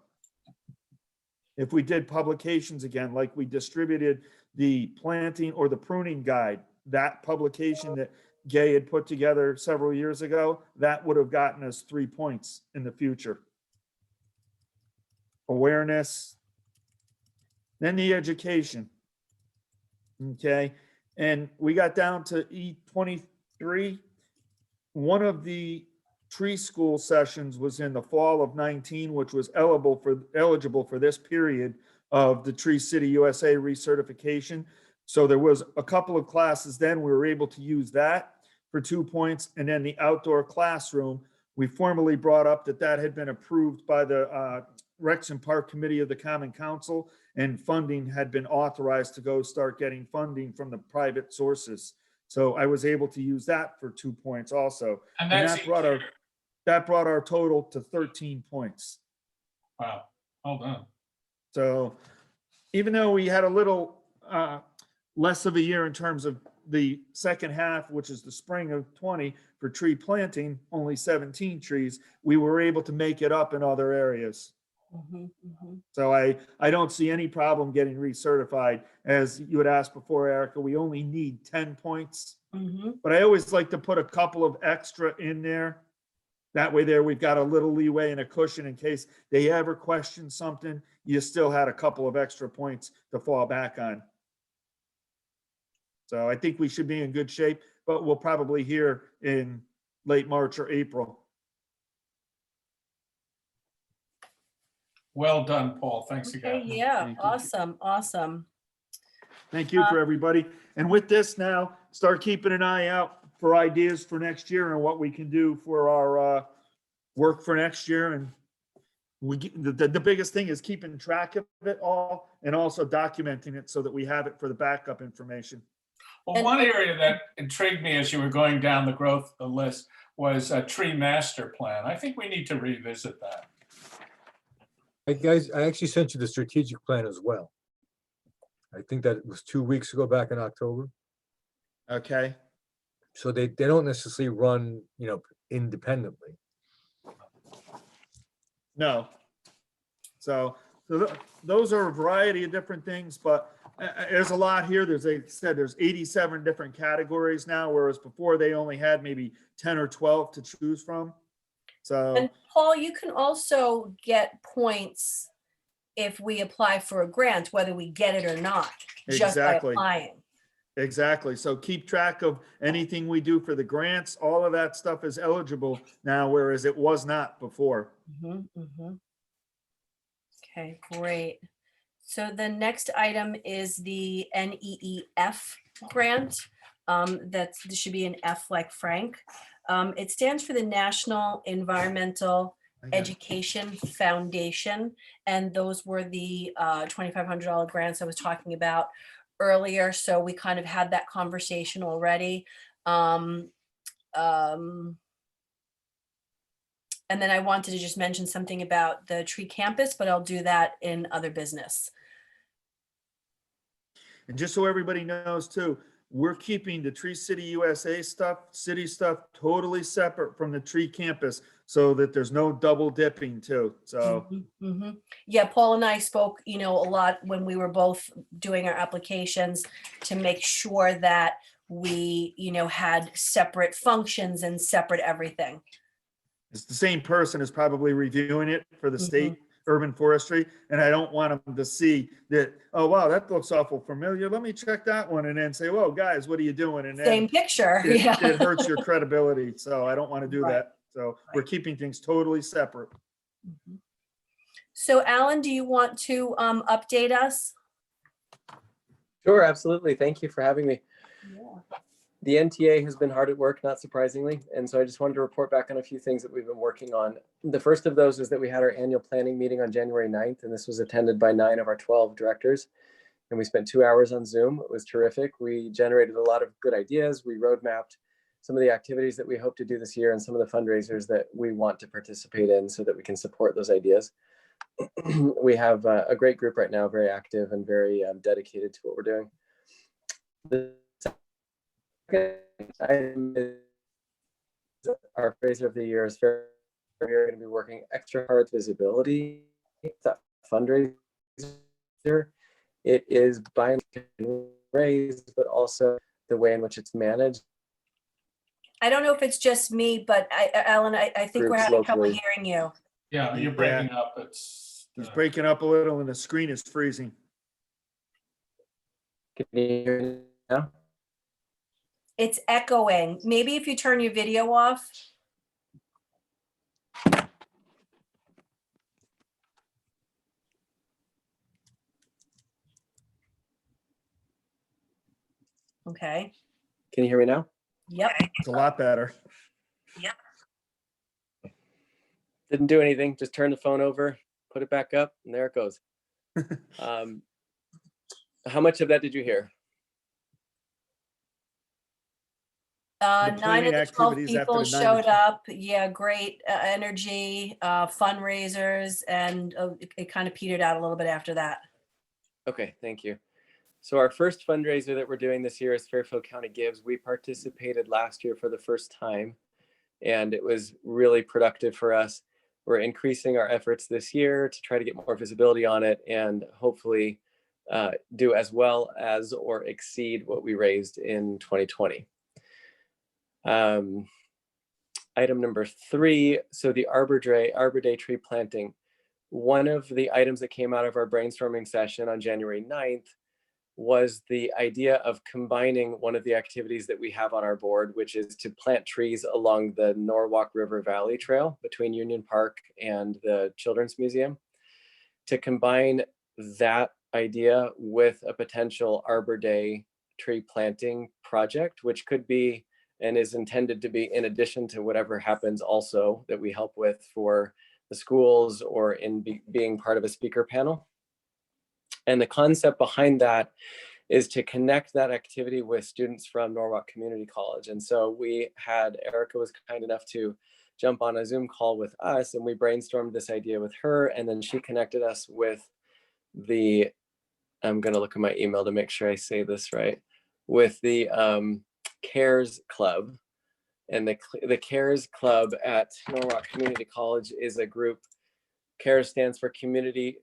If we did publications again, like we distributed the planting or the pruning guide, that publication that Gay had put together several years ago, that would have gotten us 3 points in the future. Awareness. Then the education. Okay, and we got down to E23. One of the tree school sessions was in the fall of 19, which was eligible for this period of the Tree City USA recertification. So there was a couple of classes then, we were able to use that for 2 points. And then the outdoor classroom, we formally brought up that that had been approved by the Rex and Park Committee of the Common Council, and funding had been authorized to go start getting funding from the private sources. So I was able to use that for 2 points also.
and
And
that's,
that brought our total to 13 points.
wow, hold on.
So even though we had a little less of a year in terms of the second half, which is the spring of 20 for tree planting, only 17 trees, we were able to make it up in other areas. So I don't see any problem getting recertified. As you had asked before, Erica, we only need 10 points. But I always like to put a couple of extra in there. That way there, we've got a little leeway and a cushion in case they ever question something, you still had a couple of extra points to fall back on. So I think we should be in good shape, but we'll probably hear in late March or April.
Well done, Paul. Thanks
Okay,
again.
yeah,
Thank you.
awesome, awesome.
Thank you for everybody. And with this now, start keeping an eye out for ideas for next year and what we can do for our work for next year. And the biggest thing is keeping track of it all and also documenting it so that we have it for the backup information.
Well,
And-
one area that intrigued me as you were going down the growth list was a tree master plan. I think we need to revisit that.
Hey, guys, I actually sent you the strategic plan as well. I think that was 2 weeks ago, back in October.
Okay.
So they don't necessarily run, independently.
No. So those are a variety of different things, but there's a lot here. There's, like I said, there's 87 different categories now, whereas before they only had maybe 10 or 12 to choose from. So,
And Paul, you can also get points if we apply for a grant, whether we get it or not, just by
Exactly.
applying.
exactly. So keep track of anything we do for the grants. All of that stuff is eligible now, whereas it was not before.
Mhm, mhm. Okay, great. So the next item is the NEEF grant. This should be an F like Frank. It stands for the National Environmental Education Foundation, and those were the $2,500 grants I was talking about earlier. So we kind of had that conversation already. And then I wanted to just mention something about the tree campus, but I'll do that in other business.
And just so everybody knows too, we're keeping the Tree City USA stuff, city stuff totally separate from the tree campus so that there's no double dipping too. So,
Mhm, mhm. Yeah, Paul and I spoke, a lot when we were both doing our applications to make sure that we, had separate functions and separate everything.
it's the same person is probably reviewing it for the
Mhm.
state urban forestry. And I don't want them to see that, oh, wow, that looks awful familiar. Let me check that one. And then say, whoa, guys, what are you doing? And
Same
then
picture,
it,
yeah.
it hurts your credibility. So I don't want to do
Right.
that. So we're keeping things totally separate.
Mhm. So Alan, do you want to update us?
Sure, absolutely. Thank you for having me.
Yeah.
The NTA has been hard at work, not surprisingly. And so I just wanted to report back on a few things that we've been working on. The first of those is that we had our annual planning meeting on January 9th, and this was attended by 9 of our 12 directors. And we spent 2 hours on Zoom. It was terrific. We generated a lot of good ideas. We roadmapped some of the activities that we hope to do this year and some of the fundraisers that we want to participate in so that we can support those ideas. We have a great group right now, very active and very dedicated to what we're doing. The second item is our phraser of the year is we're going to be working extra hard visibility. That fundraiser, it is by and large raised, but also the way in which it's managed.
I don't know if it's just me, but Alan, I think we're
Groups
having trouble
locally.
hearing you.
Yeah, you're breaking up. It's
It's breaking up a little and the screen is freezing.
Can you hear me now?
It's echoing. Maybe if you turn your video off. Okay.
Can you hear me now?
Yep.
It's a lot better.
Didn't do anything, just turn the phone over, put it back up, and there it goes. How much of that did you hear?
The
9 of
planning
the 12
activities after
people
the 9 to
showed
12.
up. Yeah, great energy, fundraisers, and it kind of petered out a little bit after that.
Okay, thank you. So our first fundraiser that we're doing this year is Fairfield County Gives. We participated last year for the first time, and it was really productive for us. We're increasing our efforts this year to try to get more visibility on it and hopefully do as well as or exceed what we raised in 2020. Item number 3, so the Arbor Day tree planting. One of the items that came out of our brainstorming session on January 9th was the idea of combining one of the activities that we have on our board, which is to plant trees along the Norwalk River Valley Trail between Union Park and the Children's Museum, to combine that idea with a potential Arbor Day tree planting project, which could be and is intended to be in addition to whatever happens also that we help with for the schools or in being part of a speaker panel. And the concept behind that is to connect that activity with students from Norwalk Community College. And so Erica was kind enough to jump on a Zoom call with us, and we brainstormed this idea with her, and then she connected us with I'm gonna look at my email to make sure I say this right, with the CARES Club. And the CARES Club at Norwalk Community College is a group. CARES stands for Committee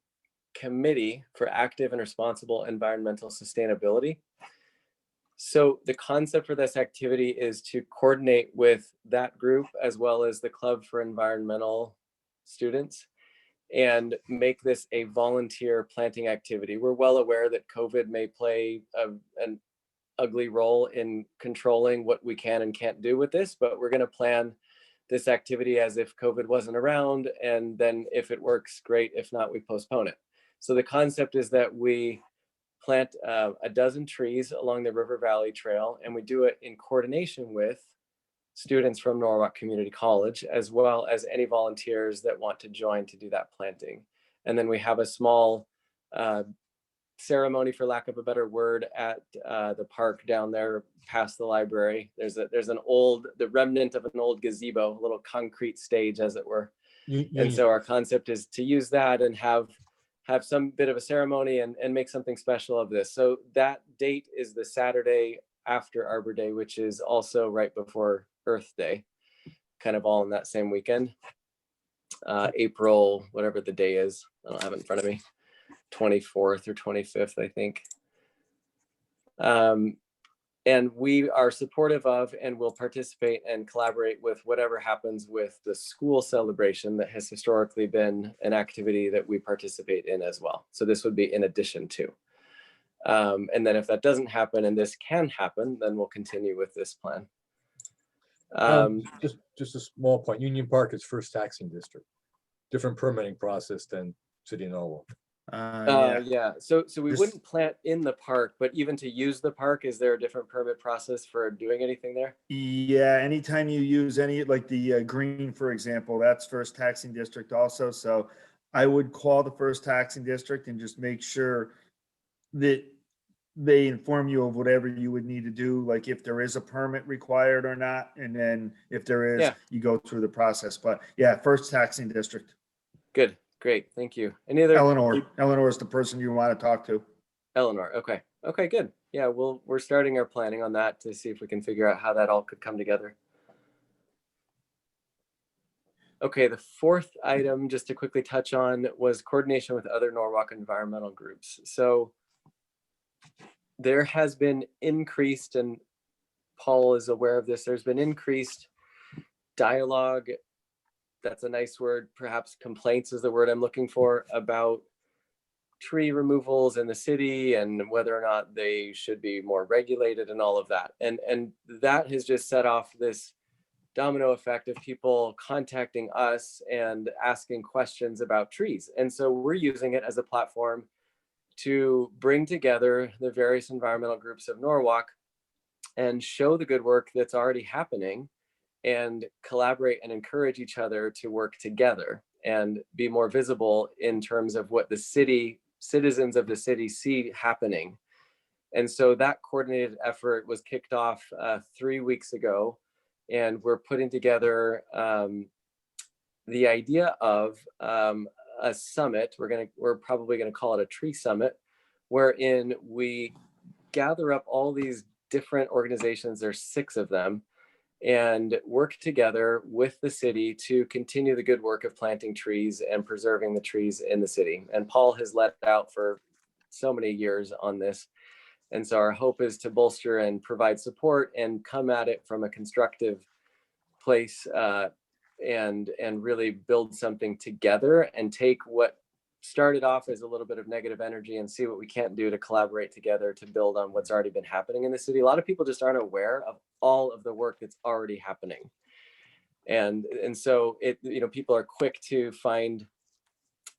for Active and Responsible Environmental Sustainability. So the concept for this activity is to coordinate with that group as well as the Club for Environmental Students and make this a volunteer planting activity. We're well aware that COVID may play an ugly role in controlling what we can and can't do with this, but we're going to plan this activity as if COVID wasn't around, and then if it works, great. If not, we postpone it. So the concept is that we plant a dozen trees along the River Valley Trail, and we do it in coordination with students from Norwalk Community College, as well as any volunteers that want to join to do that planting. And then we have a small ceremony, for lack of a better word, at the park down there past the library. There's the remnant of an old gazebo, a little concrete stage, as it were. And so our concept is to use that and have some bit of a ceremony and make something special of this. So that date is the Saturday after Arbor Day, which is also right before Earth Day, kind of all in that same weekend. April, whatever the day is, I don't have it in front of me, 24th or 25th, I think. And we are supportive of and will participate and collaborate with whatever happens with the school celebration that has historically been an activity that we participate in as well. So this would be in addition to. And then if that doesn't happen and this can happen, then we'll continue with this plan.
Just a small point. Union Park is first taxing district, different permitting process than City of Norwalk.
Yeah. So we
This-
wouldn't plant in the park, but even to use the park, is there a different permit process for doing anything there?
Yeah, anytime you use any, like the green, for example, that's first taxing district also. So I would call the first taxing district and just make sure that they inform you of whatever you would need to do, like if there is a permit required or not. And then if there is,
Yeah.
you go through the process. But yeah, first taxing district.
Good, great, thank you. Any other?
Eleanor is the person you want to talk to.
Eleanor, okay, good. Yeah, we're starting our planning on that to see if we can figure out how that all could come together. Okay, the fourth item, just to quickly touch on, was coordination with other Norwalk environmental groups. So there has been increased, and Paul is aware of this, there's been increased dialogue, that's a nice word, perhaps complaints is the word I'm looking for, about tree removals in the city and whether or not they should be more regulated and all of that. And that has just set off this domino effect of people contacting us and asking questions about trees. And so we're using it as a platform to bring together the various environmental groups of Norwalk and show the good work that's already happening and collaborate and encourage each other to work together and be more visible in terms of what the citizens of the city see happening. And so that coordinated effort was kicked off 3 weeks ago, and we're putting together the idea of a summit. We're probably gonna call it a tree summit, wherein we gather up all these different organizations, there's 6 of them, and work together with the city to continue the good work of planting trees and preserving the trees in the city. And Paul has led out for so many years on this. And so our hope is to bolster and provide support and come at it from a constructive place and really build something together and take what started off as a little bit of negative energy and see what we can't do to collaborate together to build on what's already been happening in the city. A lot of people just aren't aware of all of the work that's already happening. And so people are quick to find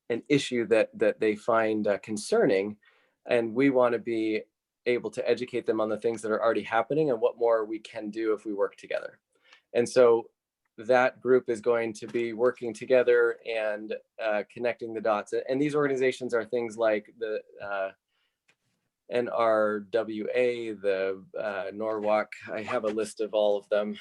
an issue that they find concerning, and we want to be able to educate them on the things that are already happening and what more we can do if we work together. And so that group is going to be working together and connecting the dots. And these organizations are things like the NRWA, the Norwalk. I have a list of all of them,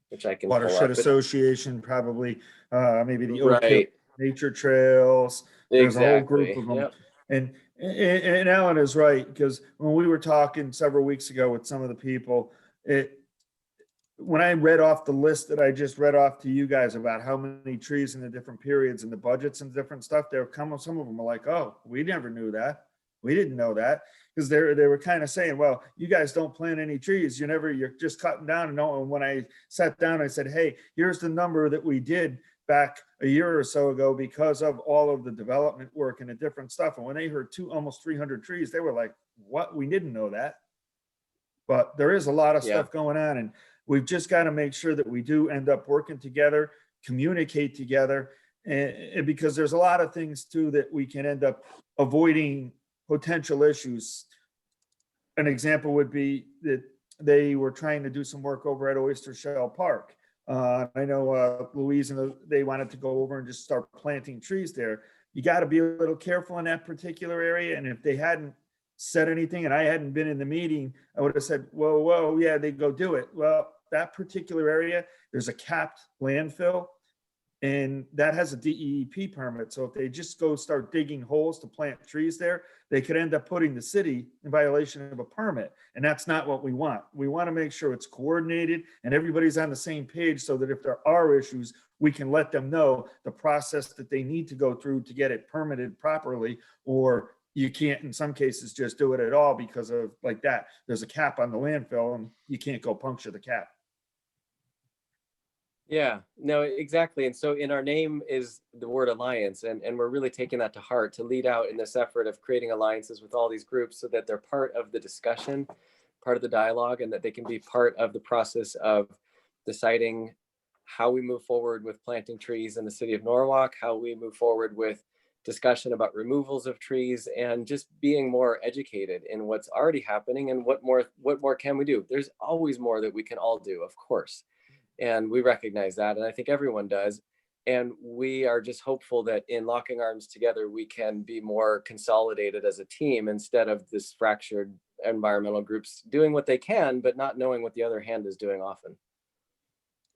which I can pull
Watershed
up.
Association, probably, maybe the Oak Hill
Right,
Nature Trails. There's a whole group
exactly.
of them.
Yep.
And Alan is right, because when we were talking several weeks ago with some of the people, when I read off the list that I just read off to you guys about how many trees in the different periods and the budgets and different stuff, some of them are like, oh, we never knew that. We didn't know that. Because they were kind of saying, well, you guys don't plant any trees. You're just cutting down. And when I sat down, I said, hey, here's the number that we did back a year or so ago because of all of the development work and the different stuff. And when they heard almost 300 trees, they were like, what? We didn't know that. But there is a lot of stuff going on, and we've just got to make sure that we do end up working together, communicate together, and because there's a lot of things too that we can end up avoiding potential issues. An example would be that they were trying to do some work over at Oyster Shell Park. I know Louise and they wanted to go over and just start planting trees there. You got to be a little careful in that particular area. And if they hadn't said anything and I hadn't been in the meeting, I would have said, whoa, yeah, they go do it. Well, that particular area, there's a capped landfill, and that has a DEEP permit. So if they just go start digging holes to plant trees there, they could end up putting the city in violation of a permit. And that's not what we want. We want to make sure it's coordinated and everybody's on the same page so that if there are issues, we can let them know the process that they need to go through to get it permitted properly, or you can't, in some cases, just do it at all because of like that. There's a cap on the landfill and you can't go puncture the cap.
Yeah, no, exactly. And so in our name is the word alliance, and we're really taking that to heart to lead out in this effort of creating alliances with all these groups so that they're part of the discussion, part of the dialogue, and that they can be part of the process of deciding how we move forward with planting trees in the city of Norwalk, how we move forward with discussion about removals of trees, and just being more educated in what's already happening and what more can we do. There's always more that we can all do, of course. And we recognize that, and I think everyone does. And we are just hopeful that in locking arms together, we can be more consolidated as a team instead of this fractured environmental groups doing what they can, but not knowing what the other hand is doing often.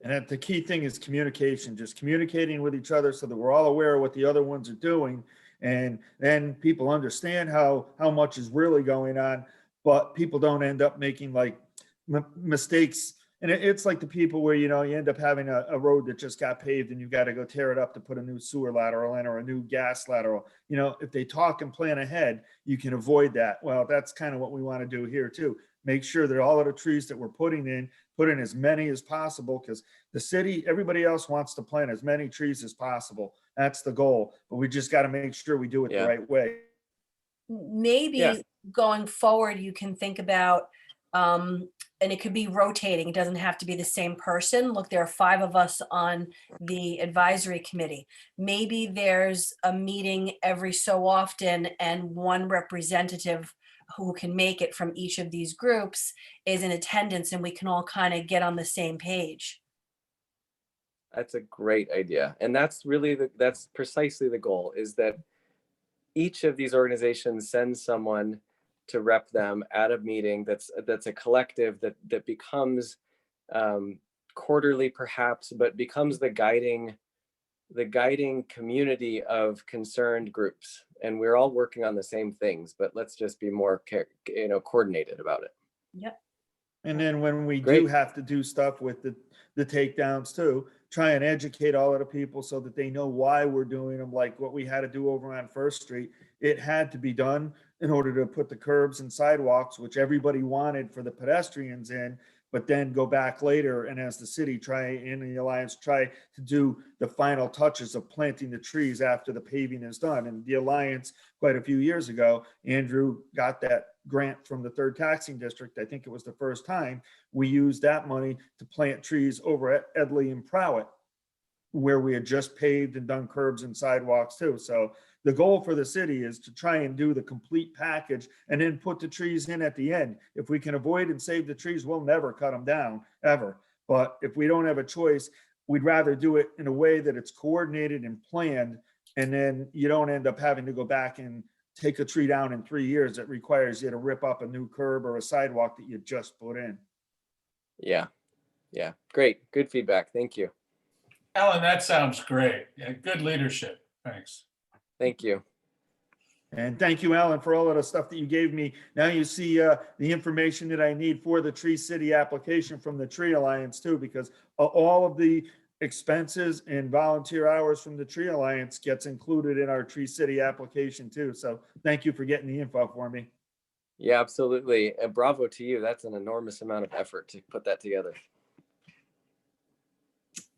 And the key thing is communication, just communicating with each other so that we're all aware of what the other ones are doing. And then people understand how much is really going on, but people don't end up making like mistakes. And it's like the people where, you end up having a road that just got paved and you've got to go tear it up to put a new sewer lateral in or a new gas lateral. If they talk and plan ahead, you can avoid that. Well, that's kind of what we want to do here too. Make sure that all of the trees that we're putting in, put in as many as possible, because the city, everybody else wants to plant as many trees as possible. That's the goal. But we just got to make sure we do it the right way.
Maybe going forward, you can think about, and it could be rotating. It doesn't have to be the same person. Look, there are 5 of us on the advisory committee. Maybe there's a meeting every so often and one representative who can make it from each of these groups is in attendance, and we can all kind of get on the same page.
That's a great idea. And that's precisely the goal, is that each of these organizations sends someone to rep them at a meeting that's a collective that becomes quarterly perhaps, but becomes the guiding community of concerned groups. And we're all working on the same things, but let's just be more coordinated about it.
Yep.
And then when we do have to do stuff with the takedowns too, try and educate all of the people so that they know why we're doing them. Like what we had to do over on First Street, it had to be done in order to put the curbs and sidewalks, which everybody wanted for the pedestrians in, but then go back later and as the city and the Alliance try to do the final touches of planting the trees after the paving is done. And the Alliance, quite a few years ago, Andrew got that grant from the 3rd taxing district. I think it was the first time we used that money to plant trees over at Edley and Prowett, where we had just paved and done curbs and sidewalks too. So the goal for the city is to try and do the complete package and then put the trees in at the end. If we can avoid and save the trees, we'll never cut them down, ever. But if we don't have a choice, we'd rather do it in a way that it's coordinated and planned, and then you don't end up having to go back and take a tree down in 3 years. It requires you to rip up a new curb or a sidewalk that you just put in.
Yeah. Yeah. Great. Good feedback. Thank you.
Ellen, that sounds great. Yeah, good leadership. Thanks.
Thank you.
And thank you, Alan, for all of the stuff that you gave me. Now you see the information that I need for the Tree City application from the Tree Alliance too, because all of the expenses and volunteer hours from the Tree Alliance gets included in our Tree City application too. So thank you for getting the info for me.
Yeah, absolutely. And bravo to you. That's an enormous amount of effort to put that together.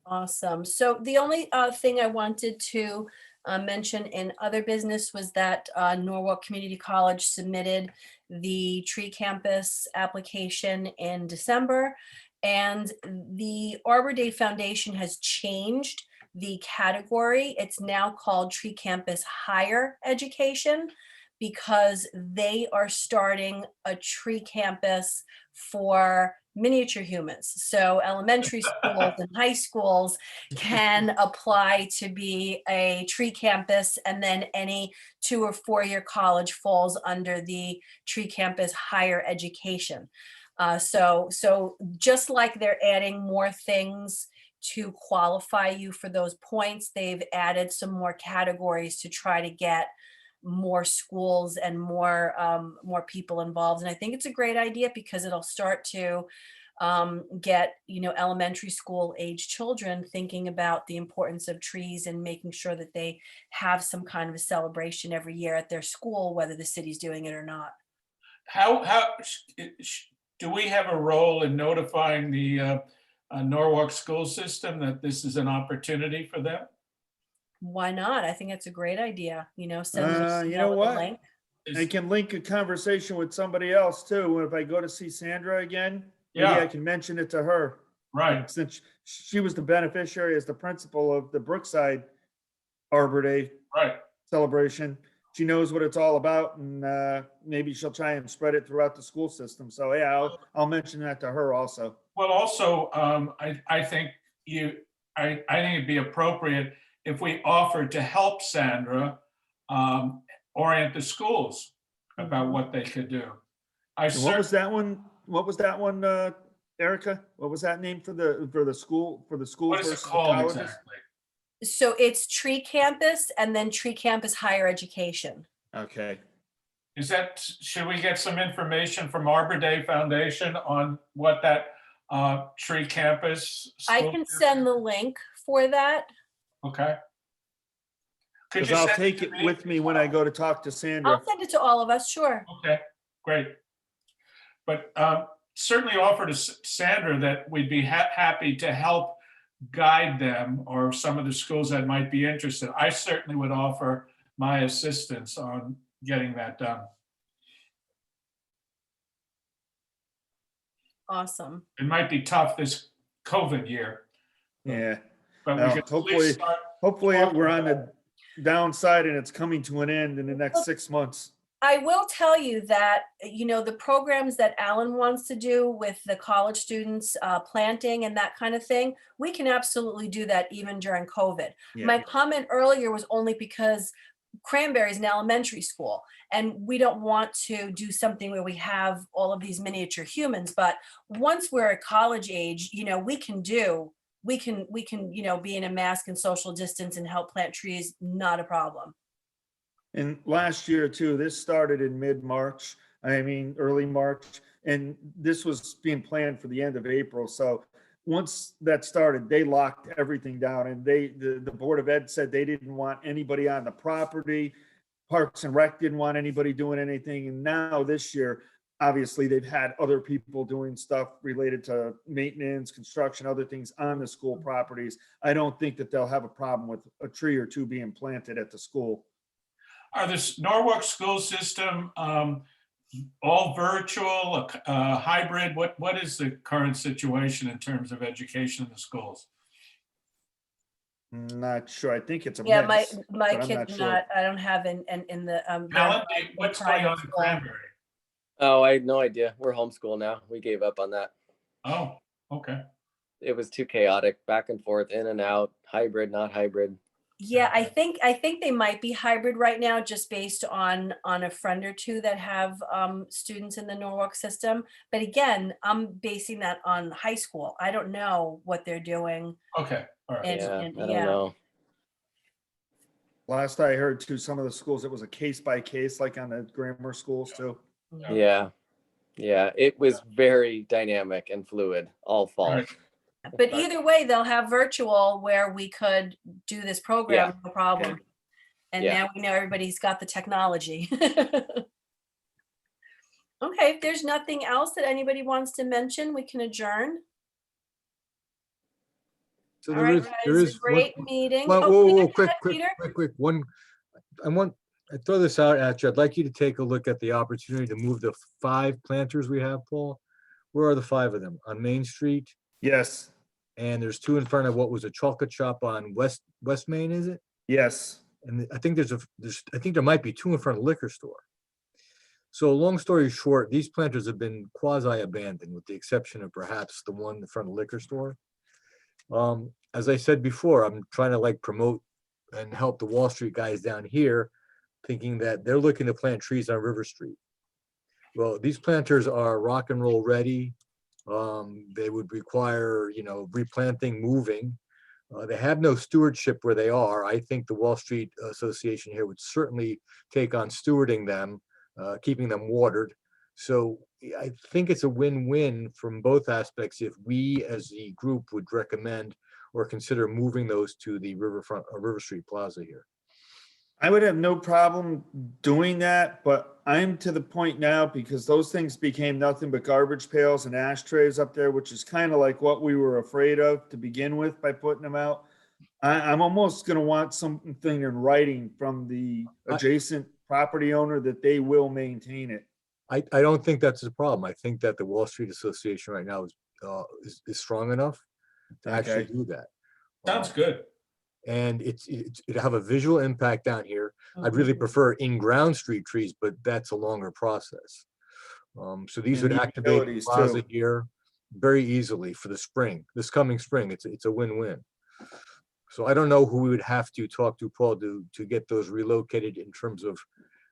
Awesome. So the only thing I wanted to mention in other business was that Norwalk Community College submitted the tree campus application in December, and the Arbor Day Foundation has changed the category. It's now called Tree Campus Higher Education, because they are starting a tree campus for miniature humans. So elementary schools and high schools can apply to be a tree campus, and then any 2 or 4 year college falls under the Tree Campus Higher Education. So just like they're adding more things to qualify you for those points, they've added some more categories to try to get more schools and more people involved. And I think it's a great idea, because it'll start to get, elementary school age children thinking about the importance of trees and making sure that they have some kind of a celebration every year at their school, whether the city's doing it or not.
How do we have a role in notifying the Norwalk school system that this is an opportunity for them?
Why not? I think it's a great idea, send them
You know
the
what?
link.
I can link a conversation with somebody else too. If I go to see Sandra again, maybe
Yeah.
I can mention it to her.
Right.
Since she was the beneficiary as the principal of the Brookside Arbor Day
Right.
celebration, she knows what it's all about, and maybe she'll try and spread it throughout the school system. So yeah, I'll mention that to her also.
Well, also, I think I think it'd be appropriate if we offered to help Sandra orient the schools about what they could do.
And what was that one? What was that one, Erica? What was that name for the school
What
versus
is
the
it called
colleges?
exactly?
So it's Tree Campus and then Tree Campus Higher Education.
Okay.
Should we get some information from Arbor Day Foundation on what that tree campus?
I
school
can
is?
send the link for that.
Okay. Could
Because
you
I'll
send
take
to
it with me when I go to talk to Sandra.
I'll send it to all of us, sure.
Okay, great. But certainly offer to Sandra that we'd be happy to help guide them, or some of the schools that might be interested. I certainly would offer my assistance on getting that done.
Awesome.
It might be tough this COVID year,
Yeah.
but we
Well,
could at
hopefully-
least start.
Hopefully
talking
we're on
about
the downside and it's coming to an end in the next 6 months.
I will tell you that, the programs that Alan wants to do with the college students, planting and that kind of thing, we can absolutely do that even during COVID.
Yeah.
My comment earlier was only because Cranberry is an elementary school, and we don't want to do something where we have all of these miniature humans. But once we're at college age, we can be in a mask and social distance and help plant trees, not a problem.
And last year too, this started in mid-March, early March, and this was being planned for the end of April. So once that started, they locked everything down, and the Board of Ed said they didn't want anybody on the property. Parks and Rec didn't want anybody doing anything. And now this year, obviously they've had other people doing stuff related to maintenance, construction, other things on the school properties. I don't think that they'll have a problem with a tree or two being planted at the school.
Are this Norwalk school system all virtual, hybrid? What is the current situation in terms of education in the schools?
Not sure. I think it's a
Yeah,
mix.
my
but I'm not
kid's
sure.
not, I don't have in the, they're
Alan,
not in
what's going on
private
in
school.
Cranberry?
Oh, I had no idea. We're homeschool now. We gave up on that.
Oh, okay.
It was too chaotic, back and forth, in and out, hybrid, not hybrid.
Yeah, I think they might be hybrid right now, just based on a friend or two that have students in the Norwalk system. But again, I'm basing that on high school. I don't know what they're doing.
Okay, all right.
And-
Yeah,
and-
I don't
yeah.
know.
Last I heard too, some of the schools, it was a case by case, like on the grammar schools too.
Yeah, yeah, it was very dynamic and fluid all fall.
Right.
But either way, they'll have virtual where we could do this program, no problem. And
Yeah.
now we know everybody's got the technology. Okay, if there's nothing else that anybody wants to mention, we can adjourn.
So
All
there
right,
is,
guys,
there is. one-
great meeting.
Well,
Oh,
whoa,
yeah,
whoa,
go
quick,
ahead,
quick,
Peter.
quick, one. I throw this out at you. I'd like you to take a look at the opportunity to move the 5 planters we have, Paul. Where are the 5 of them? On Main Street,
Yes,
and there's 2 in front of what was a chocolate shop on West Main, is it?
yes.
And I think I think there might be 2 in front of the liquor store. So long story short, these planters have been quasi abandoned with the exception of perhaps the one in front of the liquor store. As I said before, I'm trying to like promote and help the Wall Street guys down here, thinking that they're looking to plant trees on River Street. Well, these planters are rock and roll ready. They would require, replanting, moving. They have no stewardship where they are. I think the Wall Street Association here would certainly take on stewarding them, keeping them watered. So I think it's a win-win from both aspects if we as the group would recommend or consider moving those to the River Street Plaza here.
I would have no problem doing that, but I'm to the point now because those things became nothing but garbage pails and ashtrays up there, which is kind of like what we were afraid of to begin with by putting them out. I'm almost gonna want something in writing from the adjacent property owner that they will maintain it.
I don't think that's a problem. I think that the Wall Street Association right now is strong enough to actually
Okay.
do that.
Sounds good.
And it'd have a visual impact down here. I'd
Mhm.
really prefer in-ground street trees, but that's a longer process. So these
And
would
the
activate the
utilities,
plaza
too.
here very easily for the spring, this coming spring. It's a win-win. So I don't know who we would have to talk to, Paul, to get those relocated in terms of,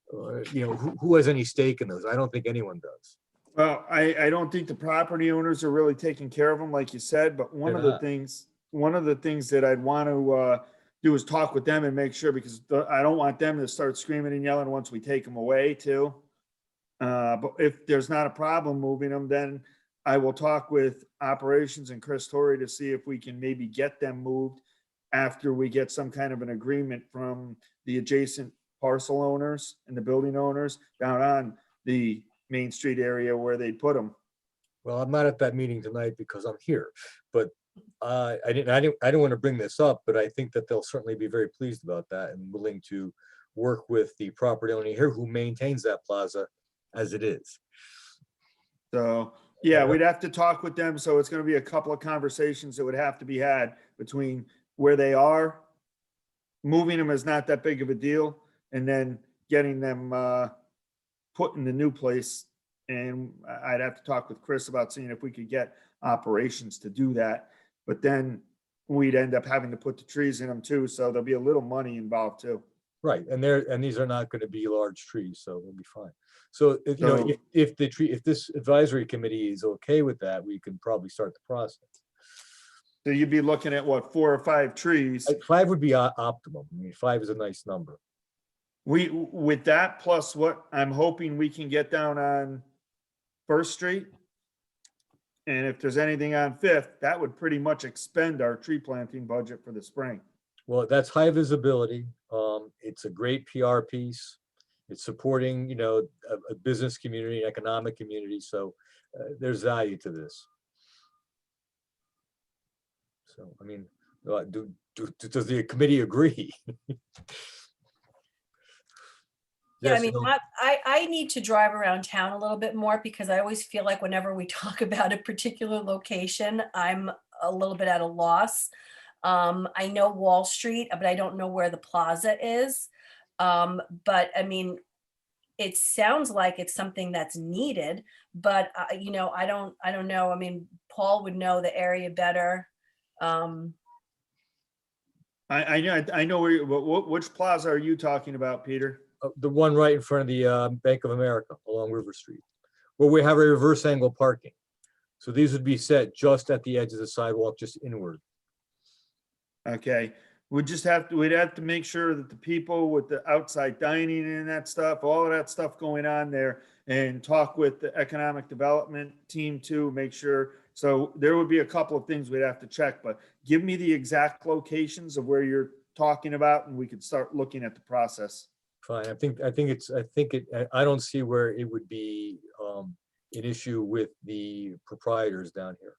who has any stake in those? I don't think anyone does.
Well, I don't think the property owners are really taking care of them, like you said, but one
They're
of the
not.
things that I'd want to do is talk with them and make sure, because I don't want them to start screaming and yelling once we take them away too. But if there's not a problem moving them, then I will talk with operations and Chris Torrey to see if we can maybe get them moved after we get some kind of an agreement from the adjacent parcel owners and the building owners down on the Main Street area where they'd put them.
Well, I'm not at that meeting tonight because I'm here, but I didn't want to bring this up, but I think that they'll certainly be very pleased about that and willing to work with the property owner here who maintains that plaza as it is.
So, yeah, we'd have to talk with them. So it's gonna be a couple of conversations that would have to be had between where they are. Moving them is not that big of a deal, and then getting them put in the new place. And I'd have to talk with Chris about seeing if we could get operations to do that. But then we'd end up having to put the trees in them too, so there'll be a little money involved too.
Right, and these are not going to be large trees, so we'll be fine. So,
So-
if this advisory committee is okay with that, we can probably start the process.
So you'd be looking at what, 4 or 5 trees?
5 would be optimum. I mean, 5 is a nice number.
With that plus what I'm hoping we can get down on First Street. And if there's anything on Fifth, that would pretty much expend our tree planting budget for the spring.
Well, that's high visibility. It's a great PR piece. It's supporting, a business community, economic community. So there's value to this. So, I mean, does the committee agree?
Yeah, I
Yes,
mean,
no?
I need to drive around town a little bit more because I always feel like whenever we talk about a particular location, I'm a little bit at a loss. I know Wall Street, but I don't know where the plaza is. But I mean, it sounds like it's something that's needed, but you know, I don't know. I mean, Paul would know the area better.
I know where, which plaza are you talking about, Peter?
The one right in front of the Bank of America along River Street, where we have a reverse angle parking. So these would be set just at the edge of the sidewalk, just inward.
Okay, we'd have to make sure that the people with the outside dining and that stuff, all of that stuff going on there, and talk with the economic development team too, make sure. So there would be a couple of things we'd have to check, but give me the exact locations of where you're talking about and we could start looking at the process.
Fine, I don't see where it would be an issue with the proprietors down here.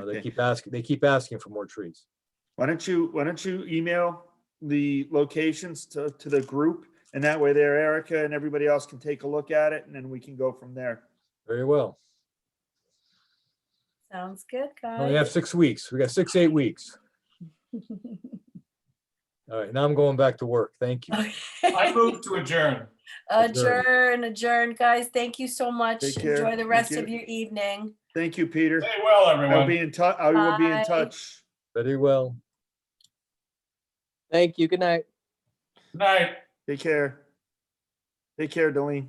They
Okay.
keep asking for more trees.
Why don't you email the locations to the group, and that way there, Erica and everybody else can take a look at it, and then we can go from there.
Very well.
Sounds good,
We only have
guys.
6 weeks. We got 8 weeks. All right, now I'm going back to work. Thank you.
I move to adjourn.
Adjourn, guys. Thank you so much.
Take care.
Enjoy the
Thank
rest
you.
of your evening.
Ttha you, Peter.
Stay well,
I will
everyone.
be in touch. I will be in
Bye.
touch.
Very well.
Thank you. Good night.
Night.
Take care. Take care, Delene.